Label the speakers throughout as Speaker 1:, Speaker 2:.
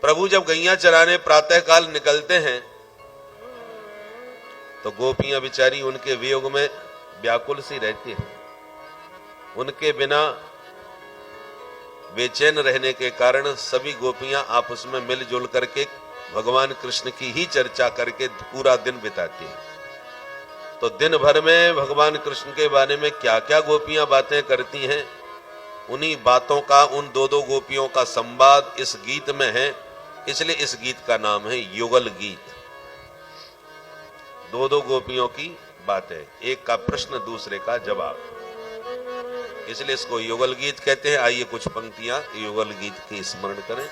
Speaker 1: प्रभु जब गैया चराने प्रातः काल निकलते हैं तो गोपियां बेचारी उनके वियोग में व्याकुल सी रहती हैं। उनके बिना बेचैन रहने के कारण सभी गोपियां आपस में मिलजुल करके भगवान कृष्ण की ही चर्चा करके पूरा दिन बिताती हैं। तो दिन भर में भगवान कृष्ण के बारे में क्या क्या गोपियां बातें करती हैं, उन्हीं बातों का उन दो दो गोपियों का संवाद इस गीत में है। इसलिए इस गीत का नाम है युगल गीत। दो दो गोपियों की बातें, एक का प्रश्न दूसरे का जवाब, इसलिए इसको युगल गीत कहते हैं। आइए कुछ पंक्तियां युगल गीत की स्मरण करें।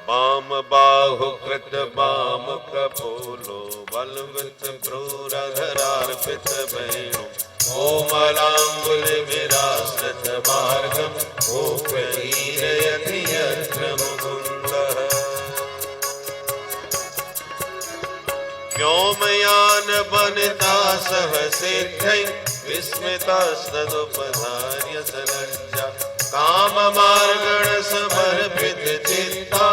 Speaker 1: बाम बाहु कृत बाम कपोलो बलवत क्रूरधरार्पित वेणु कोमलांगुल विरासत मार्गम गोपीरयति यत्र मुकुंदः व्योमयान वनिता सहसिद्धै विस्मिता सदुपधार्य सलज्जा काम मार्गण समर्पित चित्ता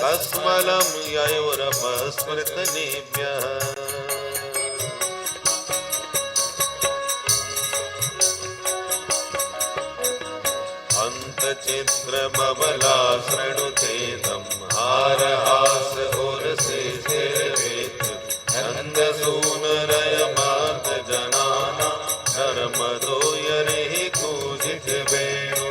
Speaker 1: अस्मलम ययोरपस्मृत निभ्यः। अंत चित्रमबला शृणुतेदं हारहास उर्से स्थिरवेत् छंद सूनरय मात जनाना नर्मदो यरे कूजित वेणु।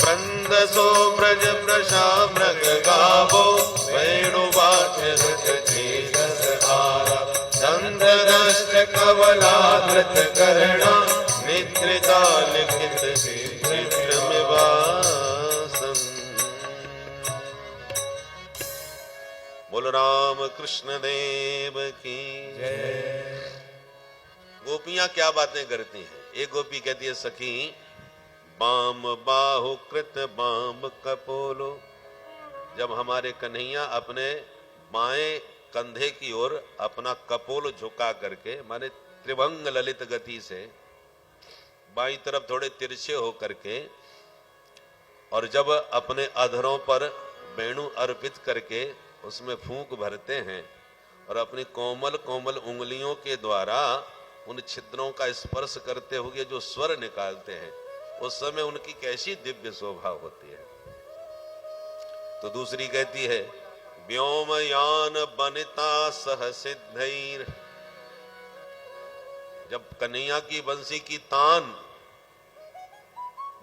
Speaker 1: वृंदसो ब्रज प्रशा मृग गावो वेणुवाच रथ आरा चंद दष्ट कवलाधृत कर्णा निद्रिता लिखित बोल राम कृष्ण देव की जय। गोपियां क्या बातें करती हैं? एक गोपी कहती है, सखी बाम बाहु कृत बाम कपोलो। जब हमारे कन्हैया अपने बाएं कंधे की ओर अपना कपोल झुका करके, माने त्रिभंग ललित गति से बाईं तरफ थोड़े तिरछे हो करके, और जब अपने अधरों पर वेणु अर्पित करके उसमें फूंक भरते हैं और अपनी कोमल कोमल उंगलियों के द्वारा उन छिद्रों का स्पर्श करते हुए जो स्वर निकालते हैं, उस समय उनकी कैसी दिव्य शोभा होती है। तो दूसरी कहती है, व्योमयान बनिता सहसिद्धैर। जब कन्हैया की बंसी की तान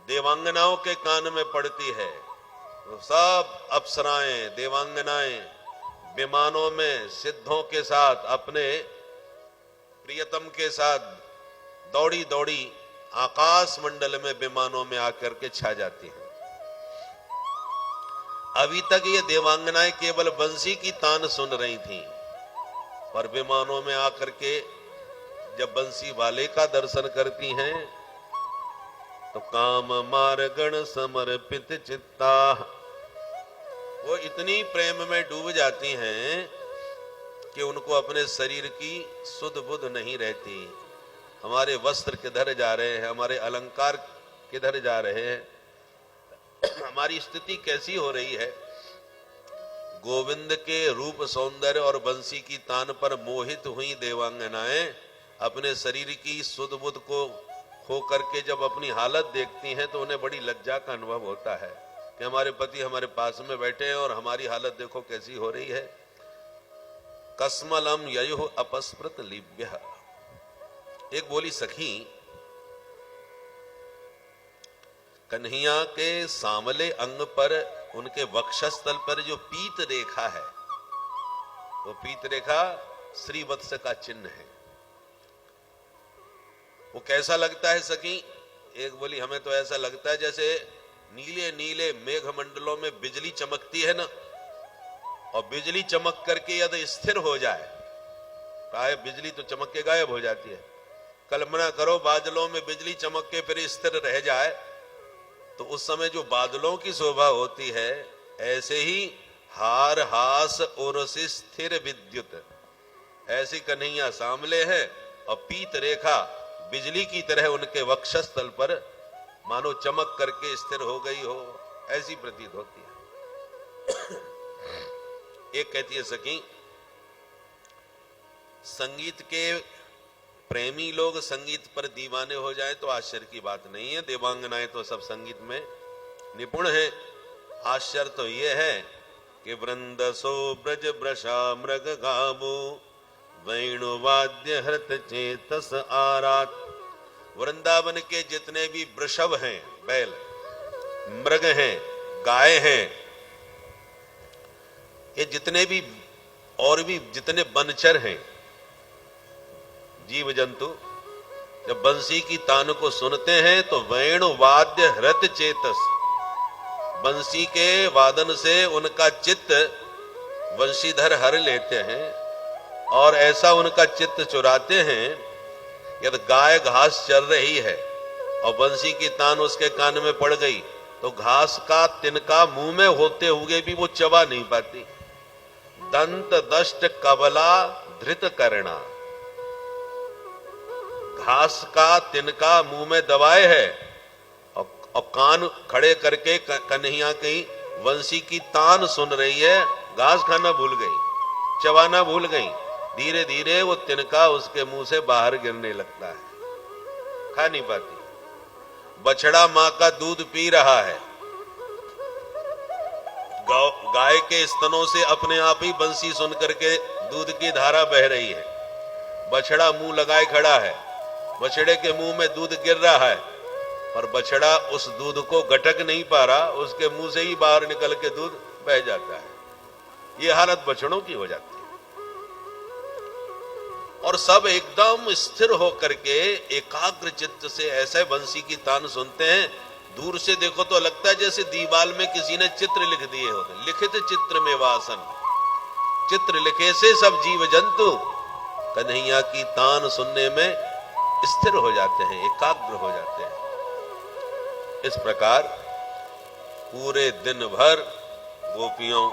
Speaker 1: देवांगनाओं के कान में पड़ती है तो सब अप्सराएं देवांगनाएं विमानों में सिद्धों के साथ अपने प्रियतम के साथ दौड़ी दौड़ी आकाश मंडल में विमानों में आकर के छा जाती हैं। अभी तक ये देवांगनाएं केवल बंसी की तान सुन रही थीं, पर विमानों में आकर के जब बंसी वाले का दर्शन करती हैं तो काम मार्गण समर्पित चित्ता, वो इतनी प्रेम में डूब जाती हैं कि उनको अपने शरीर की सुध बुध नहीं रहती। हमारे वस्त्र किधर जा रहे हैं, हमारे अलंकार किधर जा रहे हैं, हमारी स्थिति कैसी हो रही है। गोविंद के रूप सौंदर्य और बंसी की तान पर मोहित हुई देवांगनाएं अपने शरीर की सुध बुध को खो करके जब अपनी हालत देखती हैं तो उन्हें बड़ी लज्जा का अनुभव होता है कि हमारे पति हमारे पास में बैठे हैं और हमारी हालत देखो कैसी हो रही है। कस्मलम ययुः अपस्मृत लिव्यः। एक बोली, सखी कन्हैया के सांवले अंग पर, उनके वक्षस्थल पर जो पीत रेखा है, वो पीत रेखा श्रीवत्स का चिन्ह है। वो कैसा लगता है सखी? एक बोली, हमें तो ऐसा लगता है जैसे नीले नीले मेघ मंडलों में बिजली चमकती है ना, और बिजली चमक करके यदि स्थिर हो जाए, प्राय बिजली तो चमक के गायब हो जाती है, कल्पना करो बादलों में बिजली चमक के फिर स्थिर रह जाए, तो उस समय जो बादलों की शोभा होती है, ऐसे ही हार हास और स्थिर विद्युत, ऐसी कन्हैया सांवले है और पीत रेखा बिजली की तरह उनके वक्षस्थल पर मानो चमक करके स्थिर हो गई हो, ऐसी प्रतीत होती है। एक कहती है सखी, संगीत के प्रेमी लोग संगीत पर दीवाने हो जाए तो आश्चर्य की बात नहीं है, देवांगनाएं तो सब संगीत में निपुण हैं। आश्चर्य तो यह है कि वृंदसो ब्रज ब्रशा मृग गावो वेणुवाद्य हृत चेतस आरात। वृंदावन के जितने भी वृषभ हैं, बैल, मृग हैं, गाय हैं, ये जितने भी और भी जितने वनचर हैं, जीव जंतु, जब बंसी की तान को सुनते हैं तो वेणु वाद्य हृत चेतस, बंसी के वादन से उनका चित्त वंशीधर हर लेते हैं और ऐसा उनका चित्त चुराते हैं। यदि गाय घास चर रही है और बंसी की तान उसके कान में पड़ गई तो घास का तिनका मुंह में होते हुए भी वो चबा नहीं पाती। दंत दष्ट कबला धृत करना, घास का तिनका मुंह में दबाए है और कान खड़े करके कन्हैया कहीं वंशी की तान सुन रही है, घास खाना भूल गई, चबाना भूल गई। धीरे धीरे वो तिनका उसके मुंह से बाहर गिरने लगता है, खा नहीं पाती। बछड़ा मां का दूध पी रहा है, गाय के स्तनों से अपने आप ही बंसी सुन करके दूध की धारा बह रही है। बछड़ा मुंह लगाए खड़ा है, बछड़े के मुंह में दूध गिर रहा है, पर बछड़ा उस दूध को गटक नहीं पा रहा, उसके मुंह से ही बाहर निकल के दूध बह जाता है। ये हालत बछड़ों की हो जाती है। और सब एकदम स्थिर होकर के एकाग्र चित्त से ऐसे बंसी की तान सुनते हैं। दूर से देखो तो लगता है जैसे दीवार में किसी ने चित्र लिख दिए होते, लिखित चित्र में वासन, चित्र लिखे से सब जीव जंतु कन्हैया की तान सुनने में स्थिर हो जाते हैं, एकाग्र हो जाते हैं। इस प्रकार पूरे दिन भर गोपियों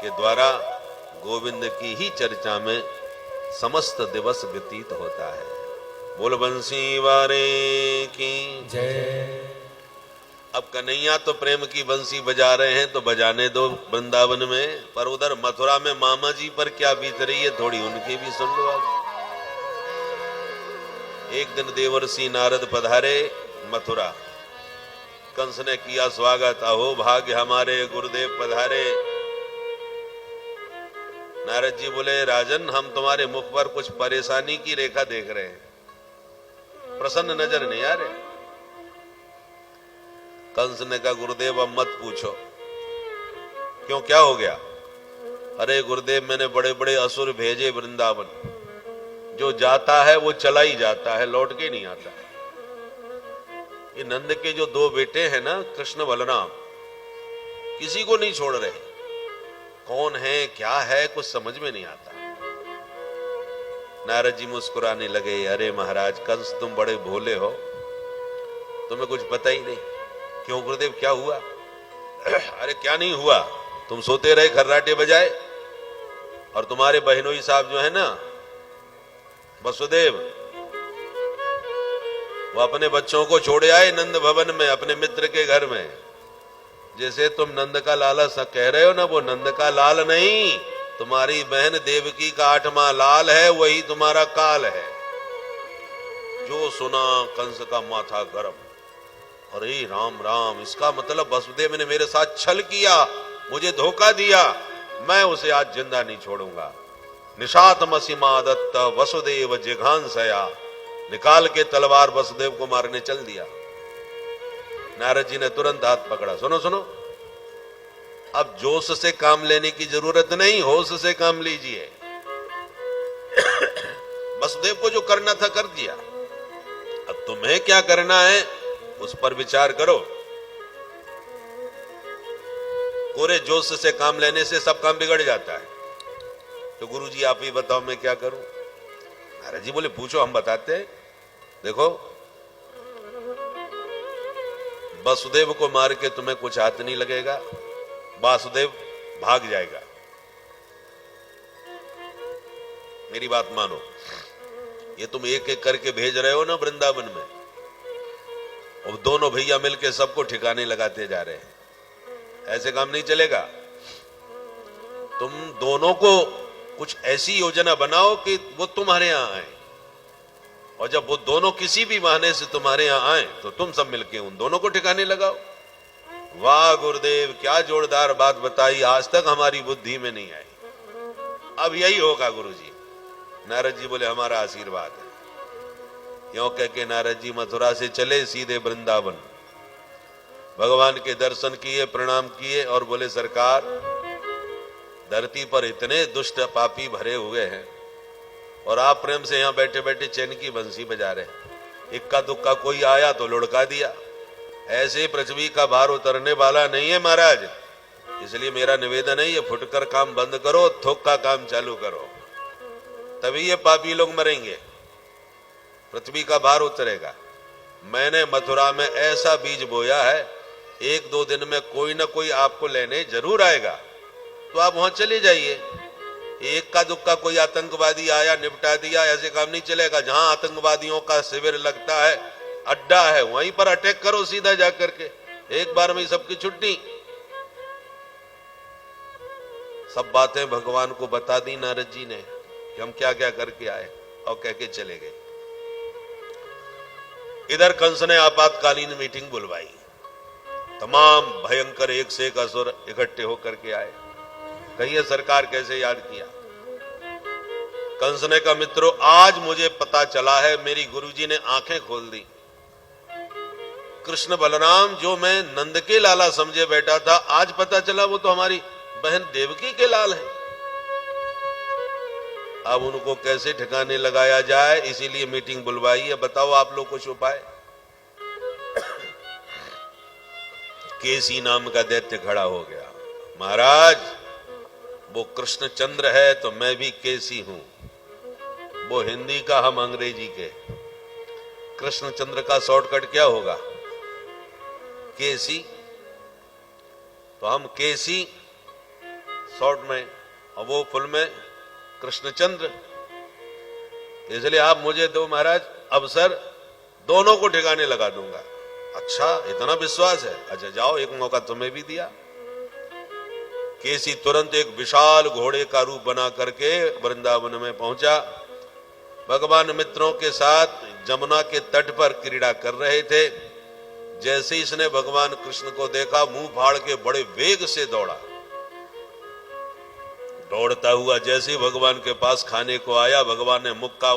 Speaker 1: के द्वारा गोविंद की ही चर्चा में समस्त दिवस व्यतीत होता है। बोल बंसी वारे की जय। अब कन्हैया तो प्रेम की बंसी बजा रहे हैं तो बजाने दो वृंदावन में, पर उधर मथुरा में मामा जी पर क्या बीत रही है थोड़ी उनकी भी सुन लो आज। एक दिन देवर्षि नारद पधारे मथुरा, कंस ने किया स्वागत, अहो भाग्य हमारे गुरुदेव पधारे। नारद जी बोले, राजन हम तुम्हारे मुख पर कुछ परेशानी की रेखा देख रहे हैं, प्रसन्न नजर नहीं आ रहे। कंस ने कहा, गुरुदेव अब मत पूछो। क्यों, क्या हो गया? अरे गुरुदेव मैंने बड़े बड़े असुर भेजे वृंदावन, जो जाता है वो चला ही जाता है, लौट के नहीं आता। ये नंद के जो दो बेटे हैं ना, कृष्ण बलराम, किसी को नहीं छोड़ रहे। कौन है क्या है कुछ समझ में नहीं आता। नारद जी मुस्कुराने लगे, अरे महाराज कंस तुम बड़े भोले हो, तुम्हें कुछ पता ही नहीं। क्यों गुरुदेव क्या हुआ? अरे क्या नहीं हुआ, तुम सोते रहे खर्राटे बजाए, और तुम्हारे बहनोई साहब जो है ना वसुदेव, वो अपने बच्चों को छोड़े आए नंद भवन में अपने मित्र के घर में। जैसे तुम नंद का लाला सा कह रहे हो ना, वो नंद का लाल नहीं, तुम्हारी बहन देवकी का 8वां लाल है, वही तुम्हारा काल है। जो सुना कंस का माथा गरम, अरे राम राम, इसका मतलब वसुदेव ने मेरे साथ छल किया, मुझे धोखा दिया, मैं उसे आज जिंदा नहीं छोड़ूंगा। निशातमसिमा दत्त वसुदेव जिघांसया, निकाल के तलवार वसुदेव को मारने चल दिया। नारद जी ने तुरंत हाथ पकड़ा, सुनो सुनो, अब जोश से काम लेने की जरूरत नहीं, होश से काम लीजिए। वसुदेव को जो करना था कर दिया, अब तुम्हें क्या करना है उस पर विचार करो। पूरे जोश से काम लेने से सब काम बिगड़ जाता है। तो गुरुजी आप ही बताओ मैं क्या करूं? नारद जी बोले, पूछो हम बताते हैं। देखो, वसुदेव को मार के तुम्हें कुछ हाथ नहीं लगेगा, वासुदेव भाग जाएगा। मेरी बात मानो, ये तुम एक एक करके भेज रहे हो ना वृंदावन में, और दोनों भैया मिलके सबको ठिकाने लगाते जा रहे हैं, ऐसे काम नहीं चलेगा। तुम दोनों को कुछ ऐसी योजना बनाओ कि वो तुम्हारे यहां आए, और जब वो दोनों किसी भी बहाने से तुम्हारे यहां आए तो तुम सब मिलके उन दोनों को ठिकाने लगाओ। वाह गुरुदेव, क्या जोरदार बात बताई, आज तक हमारी बुद्धि में नहीं आई। अब यही होगा गुरुजी। नारद जी बोले हमारा आशीर्वाद है। यों कह के नारद जी मथुरा से चले सीधे वृंदावन, भगवान के दर्शन किए, प्रणाम किए और बोले सरकार, धरती पर इतने दुष्ट पापी भरे हुए हैं और आप प्रेम से यहां बैठे बैठे चैन की बंसी बजा रहे हैं। इक्का दुक्का कोई आया तो लुढ़का दिया। ऐसे पृथ्वी का भार उतरने वाला नहीं है महाराज, इसलिए मेरा निवेदन है, ये फुटकर काम बंद करो, थोक का काम चालू करो, तभी ये पापी लोग मरेंगे, पृथ्वी का भार उतरेगा। मैंने मथुरा में ऐसा बीज बोया है, एक दो दिन में कोई ना कोई आपको लेने जरूर आएगा, तो आप वहां चले जाइए। एक का दुक्का कोई आतंकवादी आया, निपटा दिया, ऐसे काम नहीं चलेगा। जहां आतंकवादियों का शिविर लगता है, अड्डा है, वहीं पर अटैक करो सीधा जाकर के, एक बार में सबकी छुट्टी। सब बातें भगवान को बता दी नारद जी ने कि हम क्या क्या करके आए, और कह के चले गए। इधर कंस ने आपातकालीन मीटिंग बुलवाई, तमाम भयंकर एक से एक असुर इकट्ठे होकर के आए। कहिए सरकार कैसे याद किया। कंस ने कहा मित्रों, आज मुझे पता चला है, मेरी गुरुजी ने आंखें खोल दी। कृष्ण बलराम जो मैं नंद के लाला समझे बैठा था, आज पता चला वो तो हमारी बहन देवकी के लाल है। अब उनको कैसे ठिकाने लगाया जाए, इसीलिए मीटिंग बुलवाई है। बताओ आप लोग कुछ उपाय। केसी नाम का दैत्य खड़ा हो गया, महाराज वो कृष्णचंद्र है तो मैं भी केसी हूं, वो हिंदी का हम अंग्रेजी के। कृष्णचंद्र का शॉर्टकट क्या होगा? केसी। तो हम केसी शॉर्ट में, और वो फुल में कृष्णचंद्र। इसलिए आप मुझे दो महाराज अवसर, दोनों को ठिकाने लगा दूंगा। अच्छा, इतना विश्वास है? अच्छा जाओ, एक मौका तुम्हें भी दिया। केसी तुरंत एक विशाल घोड़े का रूप बना करके वृंदावन में पहुंचा। भगवान मित्रों के साथ जमुना के तट पर क्रीड़ा कर रहे थे। जैसे ही इसने भगवान कृष्ण को देखा, मुंह फाड़ के बड़े वेग से दौड़ा। दौड़ता हुआ जैसे ही भगवान के पास खाने को आया, भगवान ने मुक्का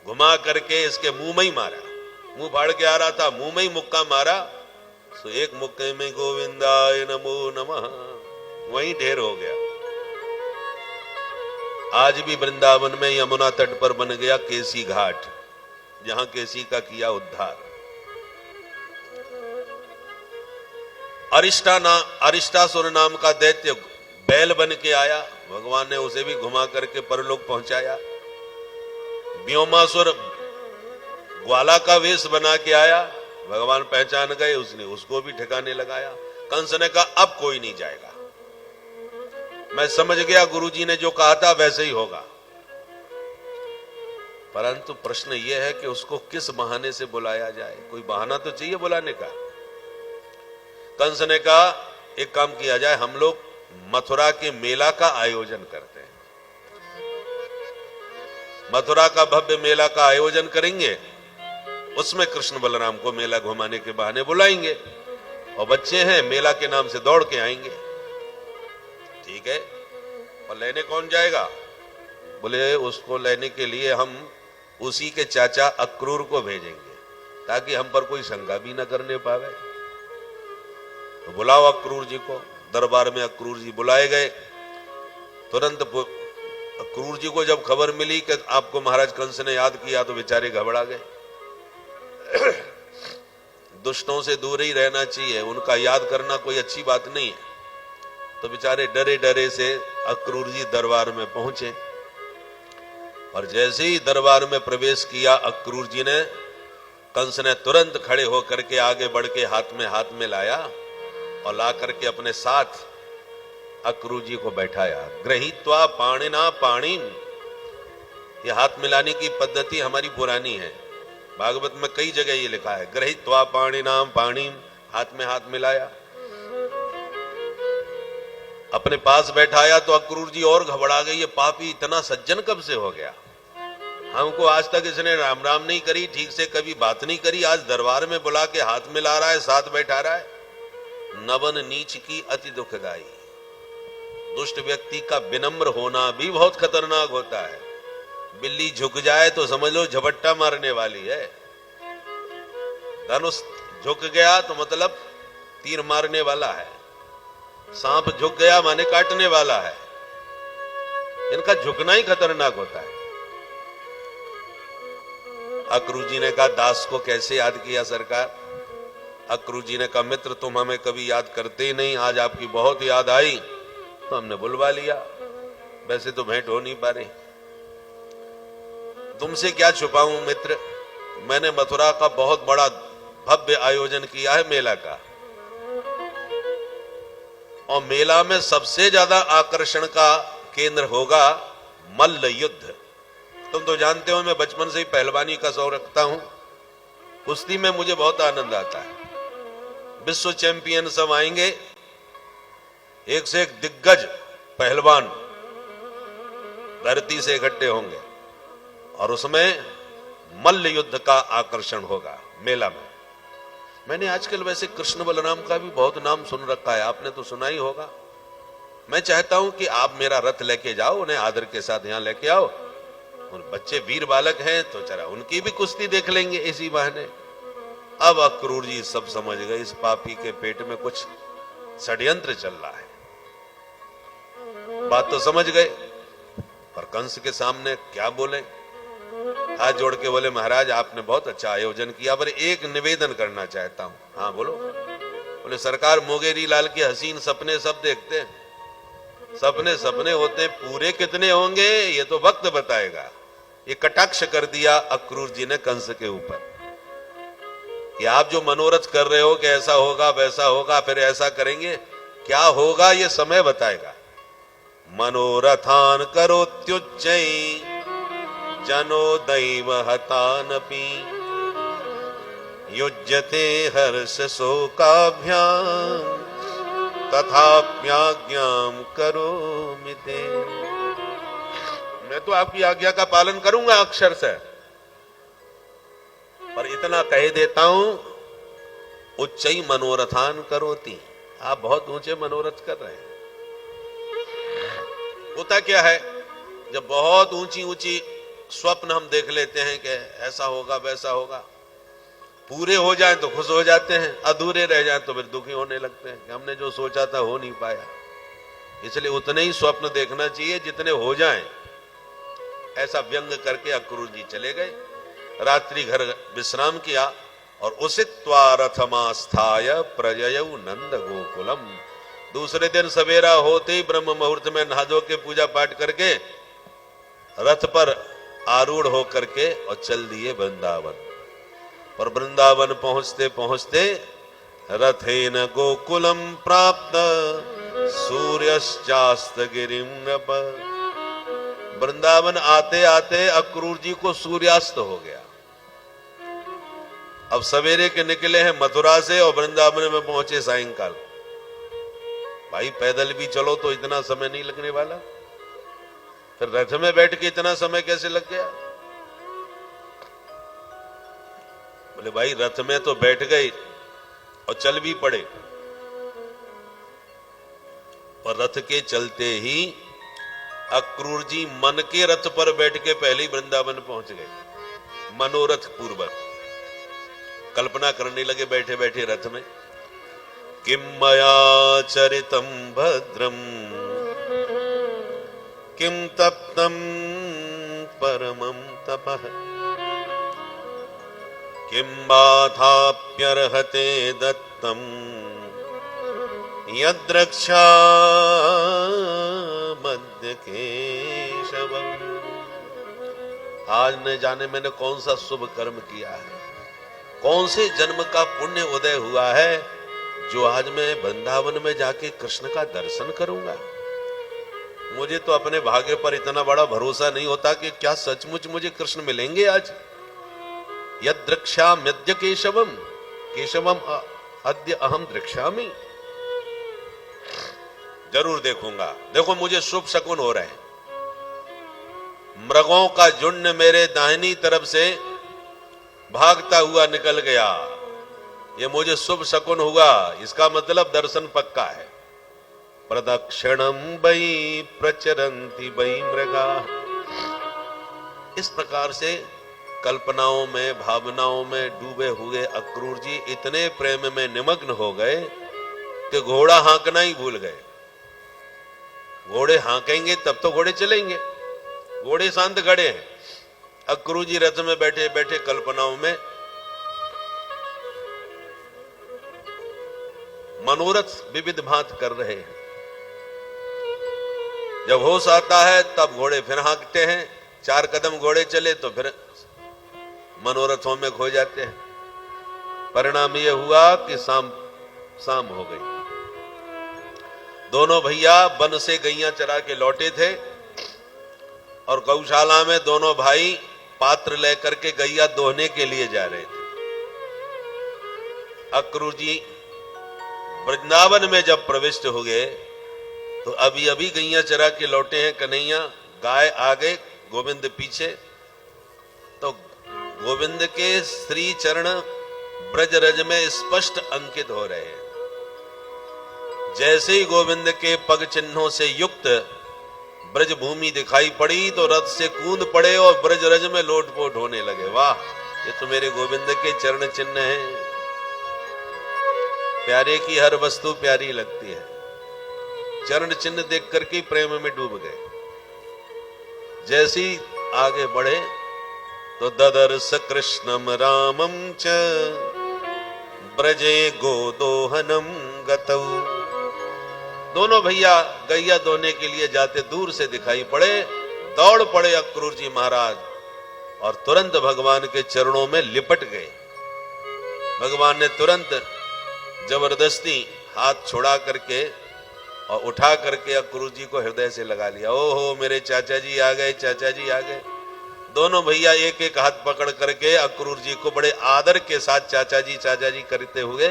Speaker 1: घुमा करके इसके मुंह में ही मारा। मुंह फाड़ के आ रहा था, मुंह में ही मुक्का मारा। तो एक मुक्के में गोविंदाय नमो नमः, वहीं ढेर हो गया। आज भी वृंदावन में यमुना तट पर बन गया केसी घाट, जहां केसी का किया उद्धार। अरिष्टासुर नाम का दैत्य बैल बन के आया, भगवान ने उसे भी घुमा करके परलोक पहुंचाया। व्योमासुर ग्वाला का वेश बना के आया, भगवान पहचान गए, उसने उसको भी ठिकाने लगाया। कंस ने कहा अब कोई नहीं जाएगा, मैं समझ गया गुरुजी ने जो कहा था वैसे ही होगा। परंतु प्रश्न यह है कि उसको किस बहाने से बुलाया जाए, कोई बहाना तो चाहिए बुलाने का। कंस ने कहा एक काम किया जाए, हम लोग मथुरा के मेला का आयोजन करते हैं, मथुरा का भव्य मेला का आयोजन करेंगे, उसमें कृष्ण बलराम को मेला घुमाने के बहाने बुलाएंगे, और बच्चे हैं मेला के नाम से दौड़ के आएंगे। ठीक है, और लेने कौन जाएगा? बोले उसको लेने के लिए हम उसी के चाचा अक्रूर को भेजेंगे, ताकि हम पर कोई शंका भी न करने पावे। तो बुलाओ अक्रूर जी को। दरबार में अक्रूर जी बुलाए गए। तुरंत अक्रूर जी को जब खबर मिली कि आपको महाराज कंस ने याद किया, तो बेचारे घबरा गए। दुष्टों से दूर ही रहना चाहिए, उनका याद करना कोई अच्छी बात नहीं है। तो बेचारे डरे डरे से अक्रूर जी दरबार में पहुंचे, और जैसे ही दरबार में प्रवेश किया अक्रूर जी ने, कंस ने तुरंत खड़े होकर के आगे बढ़ के हाथ में लाया, और ला करके अपने साथ अक्रूर जी को बैठाया। गृहीत्वा पाणिना पाणिम ये हाथ मिलाने की पद्धति हमारी पुरानी है। भागवत में कई जगह ये लिखा है, गृहीत्वा पाणिनाम पाणिम, हाथ में हाथ मिलाया। अपने पास बैठाया तो अक्रूर जी और घबरा गई, ये पापी इतना सज्जन कब से हो गया, हमको आज तक इसने राम राम नहीं करी, ठीक से कभी बात नहीं करी, आज दरबार में बुला के हाथ मिला रहा है, साथ बैठा रहा है। नवन नीच की अति दुखदाई। दुष्ट व्यक्ति का विनम्र होना भी बहुत खतरनाक होता है। बिल्ली झुक जाए तो समझ लो झपट्टा मारने वाली है। धनुष झुक गया तो मतलब तीर मारने वाला है। सांप झुक गया माने काटने वाला है। इनका झुकना ही खतरनाक होता है। अक्रूर जी ने कहा, दास को कैसे याद किया सरकार? अक्रूर जी ने कहा, मित्र तुम हमें कभी याद करते ही नहीं, आज आपकी बहुत याद आई तो हमने बुलवा लिया। वैसे तो भेंट हो नहीं पा रही। तुमसे क्या छुपाऊं मित्र, मैंने मथुरा का बहुत बड़ा भव्य आयोजन किया है मेला का, और मेला में सबसे ज्यादा आकर्षण का केंद्र होगा मल्ल युद्ध। तुम तो जानते हो मैं बचपन से ही पहलवानी का शौक रखता हूं। कुश्ती में मुझे बहुत आनंद आता है। विश्व चैंपियन सब आएंगे, एक से एक दिग्गज पहलवान धरती से इकट्ठे होंगे और उसमें मल्ल युद्ध का आकर्षण होगा मेला में। मैंने आजकल वैसे कृष्ण बलराम का भी बहुत नाम सुन रखा है, आपने तो सुना ही होगा। मैं चाहता हूं कि आप मेरा रथ लेके जाओ, उन्हें आदर के साथ यहां लेके आओ। उन बच्चे वीर बालक हैं तो जरा उनकी भी कुश्ती देख लेंगे इसी बहाने। अब अक्रूर जी सब समझ गए, इस पापी के पेट में कुछ षड्यंत्र चल रहा है। बात तो समझ गए, पर कंस के सामने क्या बोले। हाथ जोड़ के बोले, महाराज आपने बहुत अच्छा आयोजन किया, पर एक निवेदन करना चाहता हूं। हाँ बोलो। बोले, सरकार मोगेरी लाल के हसीन सपने सब देखते हैं, सपने सपने होते, पूरे कितने होंगे ये तो वक्त बताएगा। ये कटाक्ष कर दिया अक्रूर जी ने कंस के ऊपर कि आप जो मनोरथ कर रहे हो कि ऐसा होगा वैसा होगा, फिर ऐसा करेंगे, क्या होगा ये समय बताएगा। मनोरथान करोत्युच्चै जनो दैव हतानपि युज्यते हर्ष शोकाभ्याम तथाप्याज्ञाम करोमि ते। मैं तो आपकी आज्ञा का पालन करूंगा अक्षर से, पर इतना कह देता हूं, उच्चई मनोरथान करोति, आप बहुत ऊंचे मनोरथ कर रहे हैं। होता क्या है, जब बहुत ऊंची ऊंची स्वप्न हम देख लेते हैं कि ऐसा होगा वैसा होगा, पूरे हो जाएं तो खुश हो जाते हैं, अधूरे रह जाएं तो फिर दुखी होने लगते हैं कि हमने जो सोचा था हो नहीं पाया। इसलिए उतने ही स्वप्न देखना चाहिए जितने हो जाएं। ऐसा व्यंग करके अक्रूर जी चले गए, रात्रि घर विश्राम किया और उसित्वा रथमास्थाय प्रजयऊ नंद गोकुलम। दूसरे दिन सवेरा होते ही ब्रह्म मुहूर्त में नहा धो के पूजा पाठ करके रथ पर आरूढ़ होकर के और चल दिए वृंदावन। और वृंदावन पहुंचते पहुंचते रथेन गोकुलम प्राप्त सूर्यश्चास्त गिरिम नभ। वृंदावन आते आते अक्रूर जी को सूर्यास्त हो गया। अब सवेरे के निकले हैं मथुरा से और वृंदावन में पहुंचे सायंकाल। भाई पैदल भी चलो तो इतना समय नहीं लगने वाला, फिर रथ में बैठ के इतना समय कैसे लग गया? बोले भाई रथ में तो बैठ गए और चल भी पड़े, और रथ के चलते ही अक्रूर जी मन के रथ पर बैठ के पहले ही वृंदावन पहुंच गए, मनोरथ पूर्वक। कल्पना करने लगे बैठे बैठे रथ में, किम मया चरितम भद्रम किम तप्तम परमं तपः किम बाधाप्यर्हते दत्तम यद्रक्षा मध्य केशवम। आज न जाने मैंने कौन सा शुभ कर्म किया है, कौन से जन्म का पुण्य उदय हुआ है जो आज मैं वृंदावन में जाके कृष्ण का दर्शन करूंगा। मुझे तो अपने भाग्य पर इतना बड़ा भरोसा नहीं होता कि क्या सचमुच मुझे कृष्ण मिलेंगे आज। यद द्रक्ष्याम्यद्य केशवम केशवम अद्य अहम द्रक्ष्यामि। जरूर देखूंगा। देखो मुझे शुभ शकुन हो रहे हैं। मृगों का झुंड मेरे दाहिनी तरफ से भागता हुआ निकल गया, ये मुझे शुभ शकुन हुआ। इसका मतलब दर्शन पक्का है। प्रदक्षिणम वै प्रचरन्ति वै मृगा। इस प्रकार से कल्पनाओं में भावनाओं में डूबे हुए अक्रूर जी इतने प्रेम में निमग्न हो गए कि घोड़ा हाँकना ही भूल गए। घोड़े हाँकेंगे तब तो घोड़े चलेंगे, घोड़े शांत खड़े हैं। अक्रूर जी रथ में बैठे बैठे कल्पनाओं में मनोरथ विविध भांत कर रहे हैं। जब होश आता है तब घोड़े फिर हाँकते हैं, 4 कदम घोड़े चले तो फिर मनोरथों में खो जाते हैं। परिणाम यह हुआ कि शाम हो गई। दोनों भैया वन से गैया चरा के लौटे थे और गौशाला में दोनों भाई पात्र लेकर के गैया दोहने के लिए जा रहे थे। अक्रूर जी वृंदावन में जब प्रविष्ट हो गए तो अभी अभी गैया चरा के लौटे हैं कन्हैया, गाय आगे गोविंद पीछे। तो गोविंद के श्री चरण ब्रज रज में स्पष्ट अंकित हो रहे हैं। जैसे ही गोविंद के पग चिन्हों से युक्त ब्रज भूमि दिखाई पड़ी तो रथ से कूद पड़े और ब्रज रज में लोटपोट होने लगे। वाह, ये तो मेरे गोविंद के चरण चिन्ह हैं। प्यारे की हर वस्तु प्यारी लगती है। चरण चिन्ह देख करके प्रेम में डूब गए। जैसे ही आगे बढ़े तो ददर्श कृष्णम रामम च ब्रजे गोदोहनम गतौ। दोनों भैया गैया दोने के लिए जाते दूर से दिखाई पड़े। दौड़ पड़े अक्रूर जी महाराज और तुरंत भगवान के चरणों में लिपट गए। भगवान ने तुरंत जबरदस्ती हाथ छुड़ा करके और उठा करके अक्रूर जी को हृदय से लगा लिया। ओहो मेरे चाचा जी आ गए, चाचा जी आ गए। दोनों भैया एक एक हाथ पकड़ करके अक्रूर जी को बड़े आदर के साथ चाचा जी करते हुए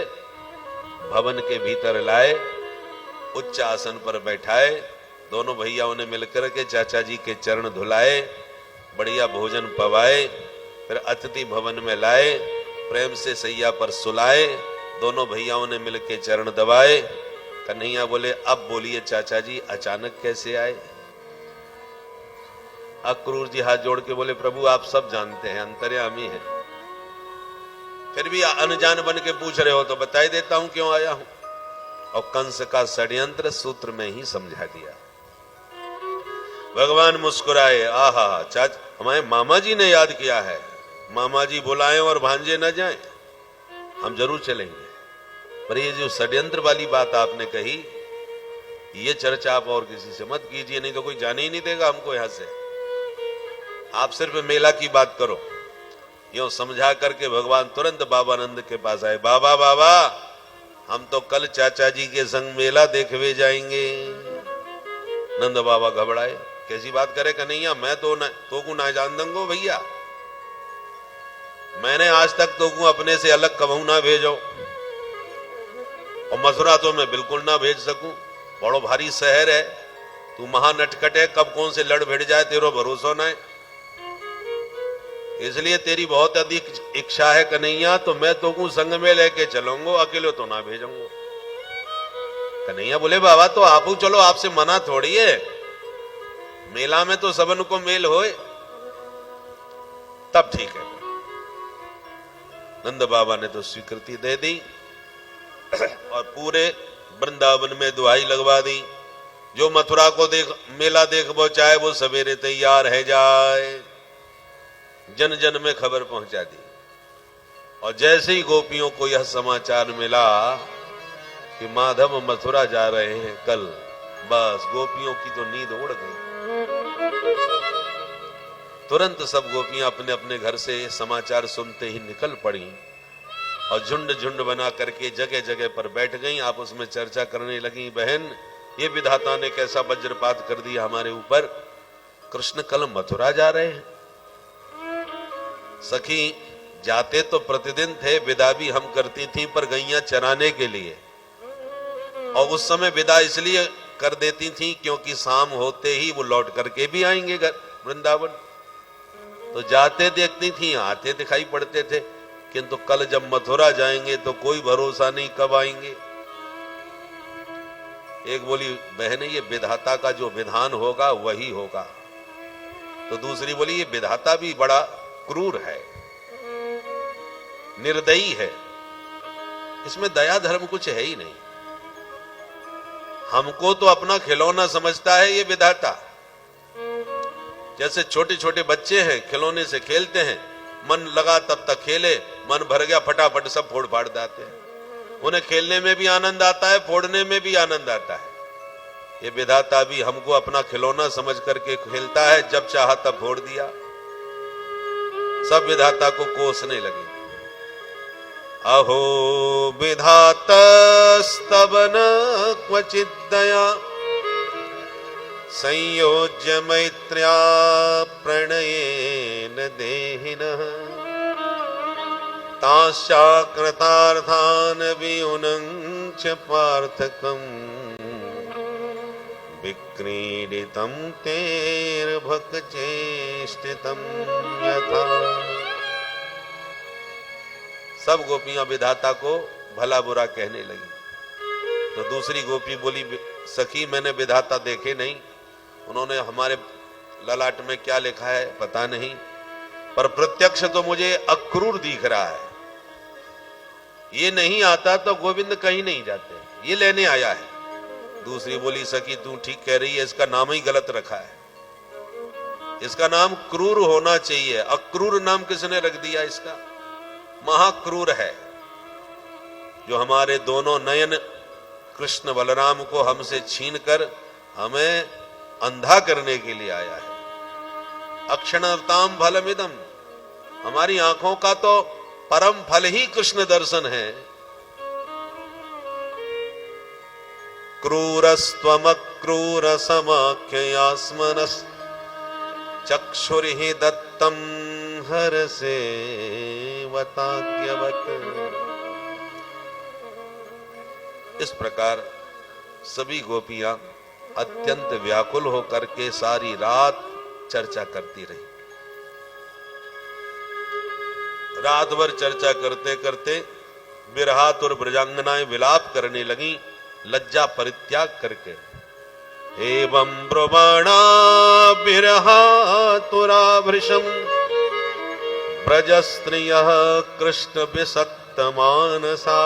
Speaker 1: भवन के भीतर लाए, उच्च आसन पर बैठाए। दोनों भैयाओं ने मिलकर के चाचा जी के चरण धुलाए, बढ़िया भोजन पवाए, फिर अतिथि भवन में लाए, प्रेम से सैया पर सुलाए। दोनों भैयाओं ने मिलकर चरण दबाए। कन्हैया बोले अब बोलिए चाचा जी अचानक कैसे आए। अक्रूर जी हाथ जोड़ के बोले प्रभु आप सब जानते हैं, अंतर्यामी हैं, फिर भी अनजान बन के पूछ रहे हो तो बता ही देता हूं क्यों आया हूं। और कंस का षड्यंत्र सूत्र में ही समझा दिया। भगवान मुस्कुराए, आहा चाचा हमारे मामा जी ने याद किया है, मामा जी बुलाएं और भांजे न जाएं, हम जरूर चलेंगे। पर ये जो षड्यंत्र वाली बात आपने कही, ये चर्चा आप और किसी से मत कीजिए, नहीं तो कोई जाने ही नहीं देगा हमको यहां से। आप सिर्फ मेला की बात करो। यूं समझा करके भगवान तुरंत बाबा नंद के पास आए। बाबा बाबा हम तो कल चाचा जी के संग मेला देखने जाएंगे। नंद बाबा घबराए, कैसी बात करे कन्हैया, मैं तो को ना जान दूंगो भैया, मैंने आज तक तो को अपने से अलग कबहू ना भेजो और मथुरा तो मैं बिल्कुल ना भेज सकूं। बड़ो भारी शहर है, तू महानटखट है, कब कौन से लड़ भिड़ जाए तेरो भरोसा ना है। इसलिए तेरी बहुत अधिक इच्छा है कन्हैया, तो मैं तो को संग में लेके चलूंगा, अकेले तो ना भेजूंगा। कन्हैया बोले बाबा तो आप चलो, आपसे मना थोड़ी है, मेला में तो सबन को मेल होए, तब ठीक है। नंद बाबा ने तो स्वीकृति दे दी और पूरे वृंदावन में दुहाई लगवा दी, जो मथुरा को मेला देख वो चाहे वो सवेरे तैयार है जाए। जन जन में खबर पहुंचा दी। और जैसे ही गोपियों को यह समाचार मिला कि माधव मथुरा जा रहे हैं कल, बस गोपियों की तो नींद उड़ गई। तुरंत सब गोपियां अपने अपने घर से समाचार सुनते ही निकल पड़ी और झुंड झुंड बना करके जगह जगह पर बैठ गईं। आपस में चर्चा करने लगी, बहन ये विधाता ने कैसा वज्रपात कर दिया हमारे ऊपर। कृष्ण कल मथुरा जा रहे हैं। सखी जाते तो प्रतिदिन थे, विदा भी हम करती थी पर गैया चराने के लिए, और उस समय विदा इसलिए कर देती थी क्योंकि शाम होते ही वो लौट करके भी आएंगे घर वृंदावन। तो जाते देखती थी, आते दिखाई पड़ते थे, किंतु कल जब मथुरा जाएंगे तो कोई भरोसा नहीं कब आएंगे। एक बोली बहन ये विधाता का जो विधान होगा वही होगा। तो दूसरी बोली ये विधाता भी बड़ा क्रूर है, निर्दयी है, इसमें दया धर्म कुछ है ही नहीं। हमको तो अपना खिलौना समझता है ये विधाता। जैसे छोटे छोटे बच्चे हैं, खिलौने से खेलते हैं, मन लगा तब तक खेले, मन भर गया फटाफट सब फोड़ फाड़ देते हैं। उन्हें खेलने में भी आनंद आता है, फोड़ने में भी आनंद आता है। ये विधाता भी हमको अपना खिलौना समझ करके खेलता है, जब चाहा तब फोड़ दिया। सब विधाता को कोसने लगे। अहो विधातस्तव न क्वचित् दया संयोज्य मैत्र्या प्रणयेन देहिनः ताश्चाकृतार्थान् वियुनञ्च पार्थकम् विक्रीडितं तेर्भक्चेष्टितं यथा। सब गोपियां विधाता को भला बुरा कहने लगी। तो दूसरी गोपी बोली सखी मैंने विधाता देखे नहीं, उन्होंने हमारे ललाट में क्या लिखा है पता नहीं, पर प्रत्यक्ष तो मुझे अक्रूर दिख रहा है। ये नहीं आता तो गोविंद कहीं नहीं जाते, ये लेने आया है। दूसरी बोली सखी तू ठीक कह रही है, इसका नाम ही गलत रखा है, इसका नाम क्रूर होना चाहिए। अक्रूर नाम किसने रख दिया इसका? महाक्रूर है, जो हमारे दोनों नयन कृष्ण बलराम को हमसे छीनकर हमें अंधा करने के लिए आया है। अक्षणवताम फलमिदम, हमारी आंखों का तो परम फल ही कृष्ण दर्शन है। क्रूरस्त्वमक्रूर समाख्ययास्मनस् चक्षुर्हि दत्तम हरसे वताज्ञवत्। इस प्रकार सभी गोपियां अत्यंत व्याकुल होकर के सारी रात चर्चा करती रही। रात भर चर्चा करते करते विरहात और ब्रजांगनाएं विलाप करने लगी, लज्जा परित्याग करके। एवं ब्रुवाणा विरहातुराभृशं ब्रजस्त्रियः कृष्ण विसक्त मानसा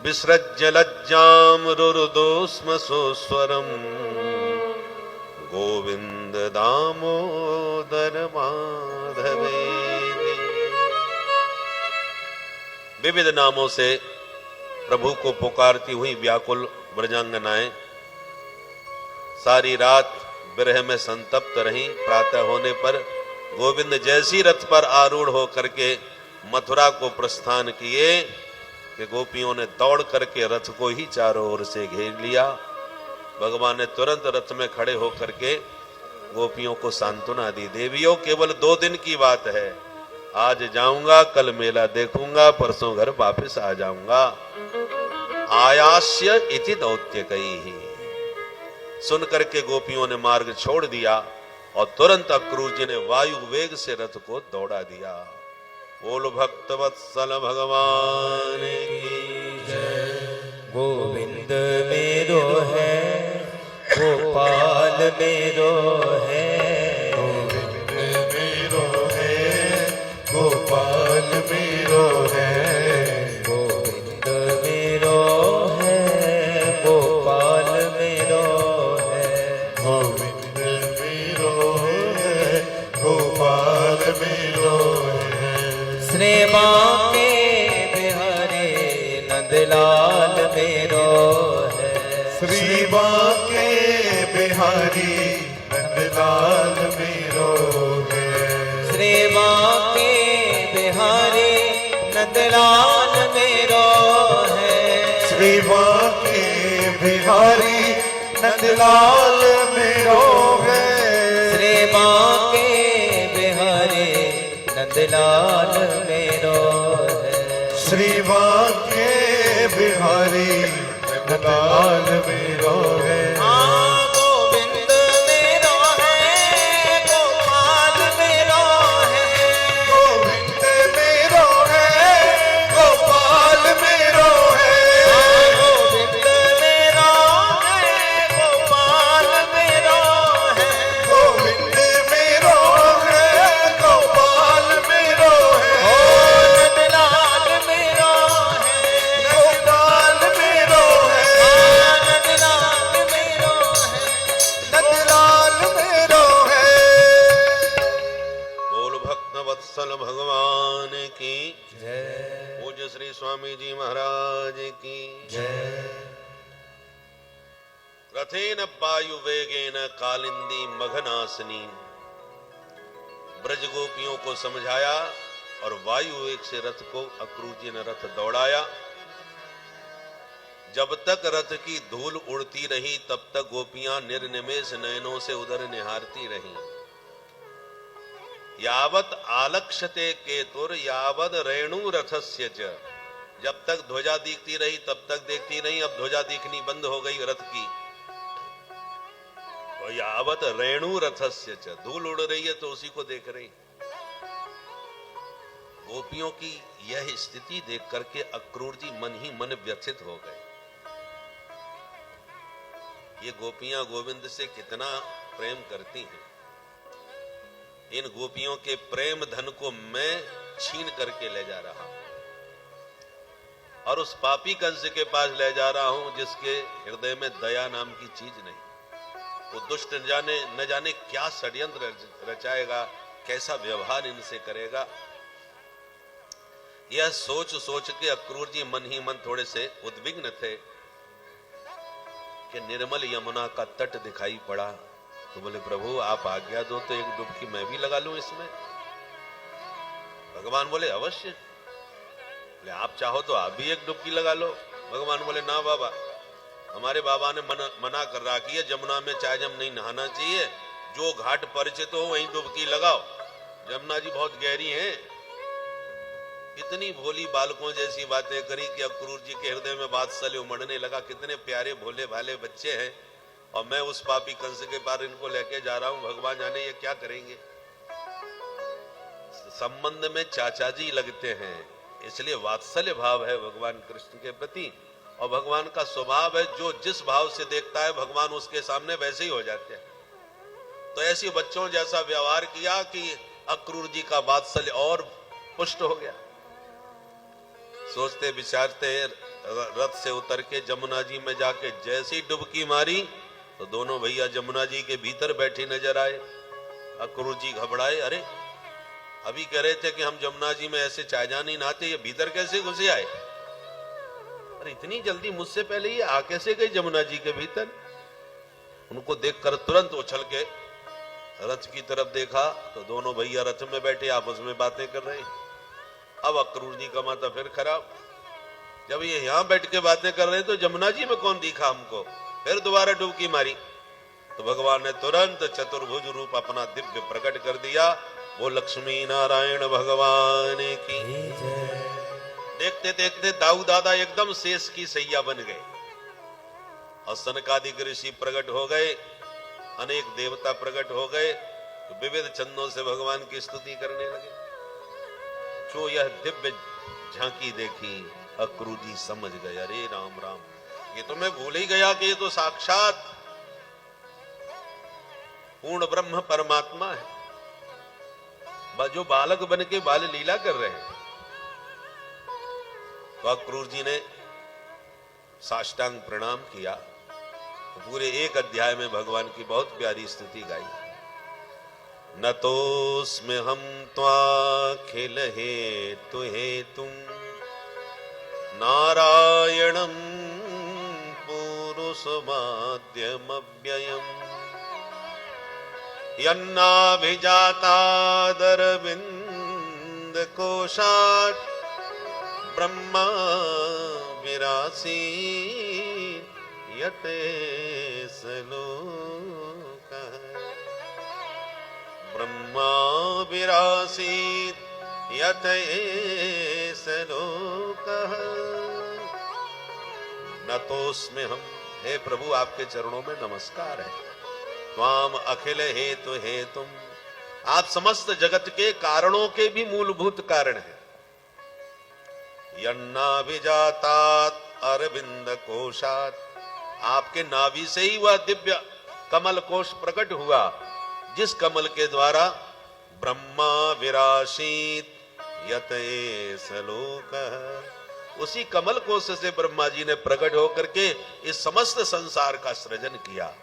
Speaker 1: विसृज्य लज्जां रुरुदोस्म सुस्वरं गोविंद दामोदर माधवेति। विविध नामों से प्रभु को पुकारती हुई व्याकुल ब्रजांगनाएं सारी रात विरह में संतप्त रहीं। प्रातः होने पर गोविंद जैसी रथ पर आरूढ़ होकर के मथुरा को प्रस्थान किए कि गोपियों ने दौड़ करके रथ को ही चारों ओर से घेर लिया। भगवान ने तुरंत रथ में खड़े होकर के गोपियों को सांत्वना दी। देवियों केवल 2 दिन की बात है, आज जाऊंगा, कल मेला देखूंगा, परसों घर वापस आ जाऊंगा। आयास्य इति दौत्यकैहि। सुन करके गोपियों ने मार्ग छोड़ दिया और तुरंत अक्रूर जी ने वायु वेग से रथ को दौड़ा दिया। बोल भक्तवत्सल भगवान की जय।
Speaker 2: गोविंद मेरो है, गोपाल मेरो है,
Speaker 3: गोविंद मेरो है, गोपाल मेरो है,
Speaker 2: गोविंद मेरो है, गोपाल मेरो है,
Speaker 3: गोविंद मेरो है, गोपाल मेरो है।
Speaker 2: श्री बांके बिहारी नंदलाल मेरो है,
Speaker 3: श्री बांके बिहारी नंदलाल मेरो है,
Speaker 2: श्री बांके बिहारी नंदलाल मेरो है,
Speaker 3: श्री बांके नंदलाल मेरो है।
Speaker 2: श्री बांके बिहारी नंदलाल मेरो है।
Speaker 3: श्री बांके बिहारी नंदलाल मेरो है।
Speaker 2: गोविंद मेरो है, गोपाल मेरो है।
Speaker 3: गोविंद मेरो है, गोपाल मेरो है।
Speaker 2: गोविंद मेरो है, गोपाल मेरो है।
Speaker 3: गोविंद मेरो है, गोपाल मेरो है।
Speaker 2: नंदलाल मेरो है,
Speaker 3: गोपाल मेरो है।
Speaker 2: नंदलाल मेरो है।
Speaker 3: नंदलाल मेरो है।
Speaker 1: बोल भक्त वत्सल भगवान की
Speaker 2: जय
Speaker 1: पूज्य श्री स्वामी जी महाराज की
Speaker 2: जय।
Speaker 1: रथेन पायु वेगेन कालिंदी मघनासनी। ब्रज गोपियों को समझाया और वायु वेग से रथ को अक्रूर जी ने रथ दौड़ाया। जब तक रथ की धूल उड़ती रही तब तक गोपियां निर्निमेष नयनों से उधर निहारती रहीं। यावत आलक्ष्यते केतुर यावद रेणु रथस्य च। जब तक ध्वजा दिखती रही तब तक देखती रही, अब ध्वजा दिखनी बंद हो गई रथ की। और यावत रेणु रथस्य च, धूल उड़ रही है तो उसी को देख रही। गोपियों की यह स्थिति देख करके अक्रूर जी मन ही मन व्यथित हो गए। ये गोपियां गोविंद से कितना प्रेम करती हैं। इन गोपियों के प्रेम धन को मैं छीन करके ले जा रहा हूं और उस पापी कंस के पास ले जा रहा हूं जिसके हृदय में दया नाम की चीज नहीं। वो दुष्ट न जाने क्या षड्यंत्र रचाएगा, कैसा व्यवहार इनसे करेगा। यह सोच सोच के अक्रूर जी मन ही मन थोड़े से उद्विग्न थे कि निर्मल यमुना का तट दिखाई पड़ा। तो बोले प्रभु आप आज्ञा दो तो एक डुबकी मैं भी लगा लूं इसमें। भगवान बोले अवश्य। बोले आप चाहो तो आप भी एक डुबकी लगा लो। भगवान बोले ना बाबा, हमारे बाबा ने मना कर रखी है, जमुना में चाजम नहीं नहाना चाहिए। जो घाट परिचित हो वहीं डुबकी लगाओ, जमुना जी बहुत गहरी है। इतनी भोली बालकों जैसी बातें करी कि अक्रूर जी के हृदय में वात्सल्य उमड़ने लगा। कितने प्यारे भोले भाले बच्चे हैं और मैं उस पापी कंस के पार इनको लेके जा रहा हूं। भगवान जाने ये क्या करेंगे। संबंध में चाचा जी लगते हैं, इसलिए वात्सल्य भाव है भगवान कृष्ण के प्रति। और भगवान का स्वभाव है जो जिस भाव से देखता है भगवान उसके सामने वैसे ही हो जाते हैं। तो ऐसे बच्चों जैसा व्यवहार किया कि अक्रूर जी का वात्सल्य और पुष्ट हो गया। सोचते विचारते रथ से उतर के जमुना जी में जाके जैसी डुबकी मारी तो दोनों भैया जमुना जी के भीतर बैठे नजर आए। अक्रूर जी घबराए, अरे अभी कह रहे थे कि हम जमुना जी में ऐसे चायजा नहीं नहाते, ये भीतर कैसे घुसे आए। अरे इतनी जल्दी मुझसे पहले ये आ कैसे गई जमुना जी के भीतर। उनको देखकर तुरंत उछल के रथ की तरफ देखा तो दोनों भैया रथ में बैठे आपस में बातें कर रहे हैं। अब अक्रूर जी का माथा फिर खराब। जब ये यहां बैठ के बातें कर रहे तो जमुना जी में कौन दिखा हमको। फिर दोबारा डुबकी मारी तो भगवान ने तुरंत चतुर्भुज रूप अपना दिव्य प्रकट कर दिया। वो लक्ष्मी नारायण भगवान की। देखते देखते दाऊ दादा एकदम शेष की सैया बन गए और सनकादिक ऋषि प्रकट हो गए, अनेक देवता प्रकट हो गए, तो विविध छंदों से भगवान की स्तुति करने लगे। जो यह दिव्य झांकी देखी अक्रूर जी समझ गए, अरे राम राम, ये तो मैं भूल ही गया कि ये तो साक्षात पूर्ण ब्रह्म परमात्मा है जो बालक बन के बाल लीला कर रहे हैं। तो अक्रूर जी ने साष्टांग प्रणाम किया। तो पूरे एक अध्याय में भगवान की बहुत प्यारी स्तुति गाई। नतोस्मि हम त्वाखिल हेतु हेतुं नारायणं पुरुषमाद्यमव्ययम् यन्नाभिजातादरविन्द कोशात् ब्रह्मा विरासी यते लोकः ब्रह्मा विरासीत यत एष लोकः नतोस्मि हम। हे प्रभु, आपके चरणों में नमस्कार है। त्वाम अखिल हेतु हेतुम, आप समस्त जगत के कारणों के भी मूलभूत कारण हैं। यन्नाभिजातात अरविंद कोशात, आपके नाभि से ही वह दिव्य कमल कोश प्रकट हुआ, जिस कमल के द्वारा ब्रह्मा विरासीत यत एष लोकः, उसी कमल कोश से ब्रह्मा जी ने प्रकट होकर के इस समस्त संसार का सृजन किया।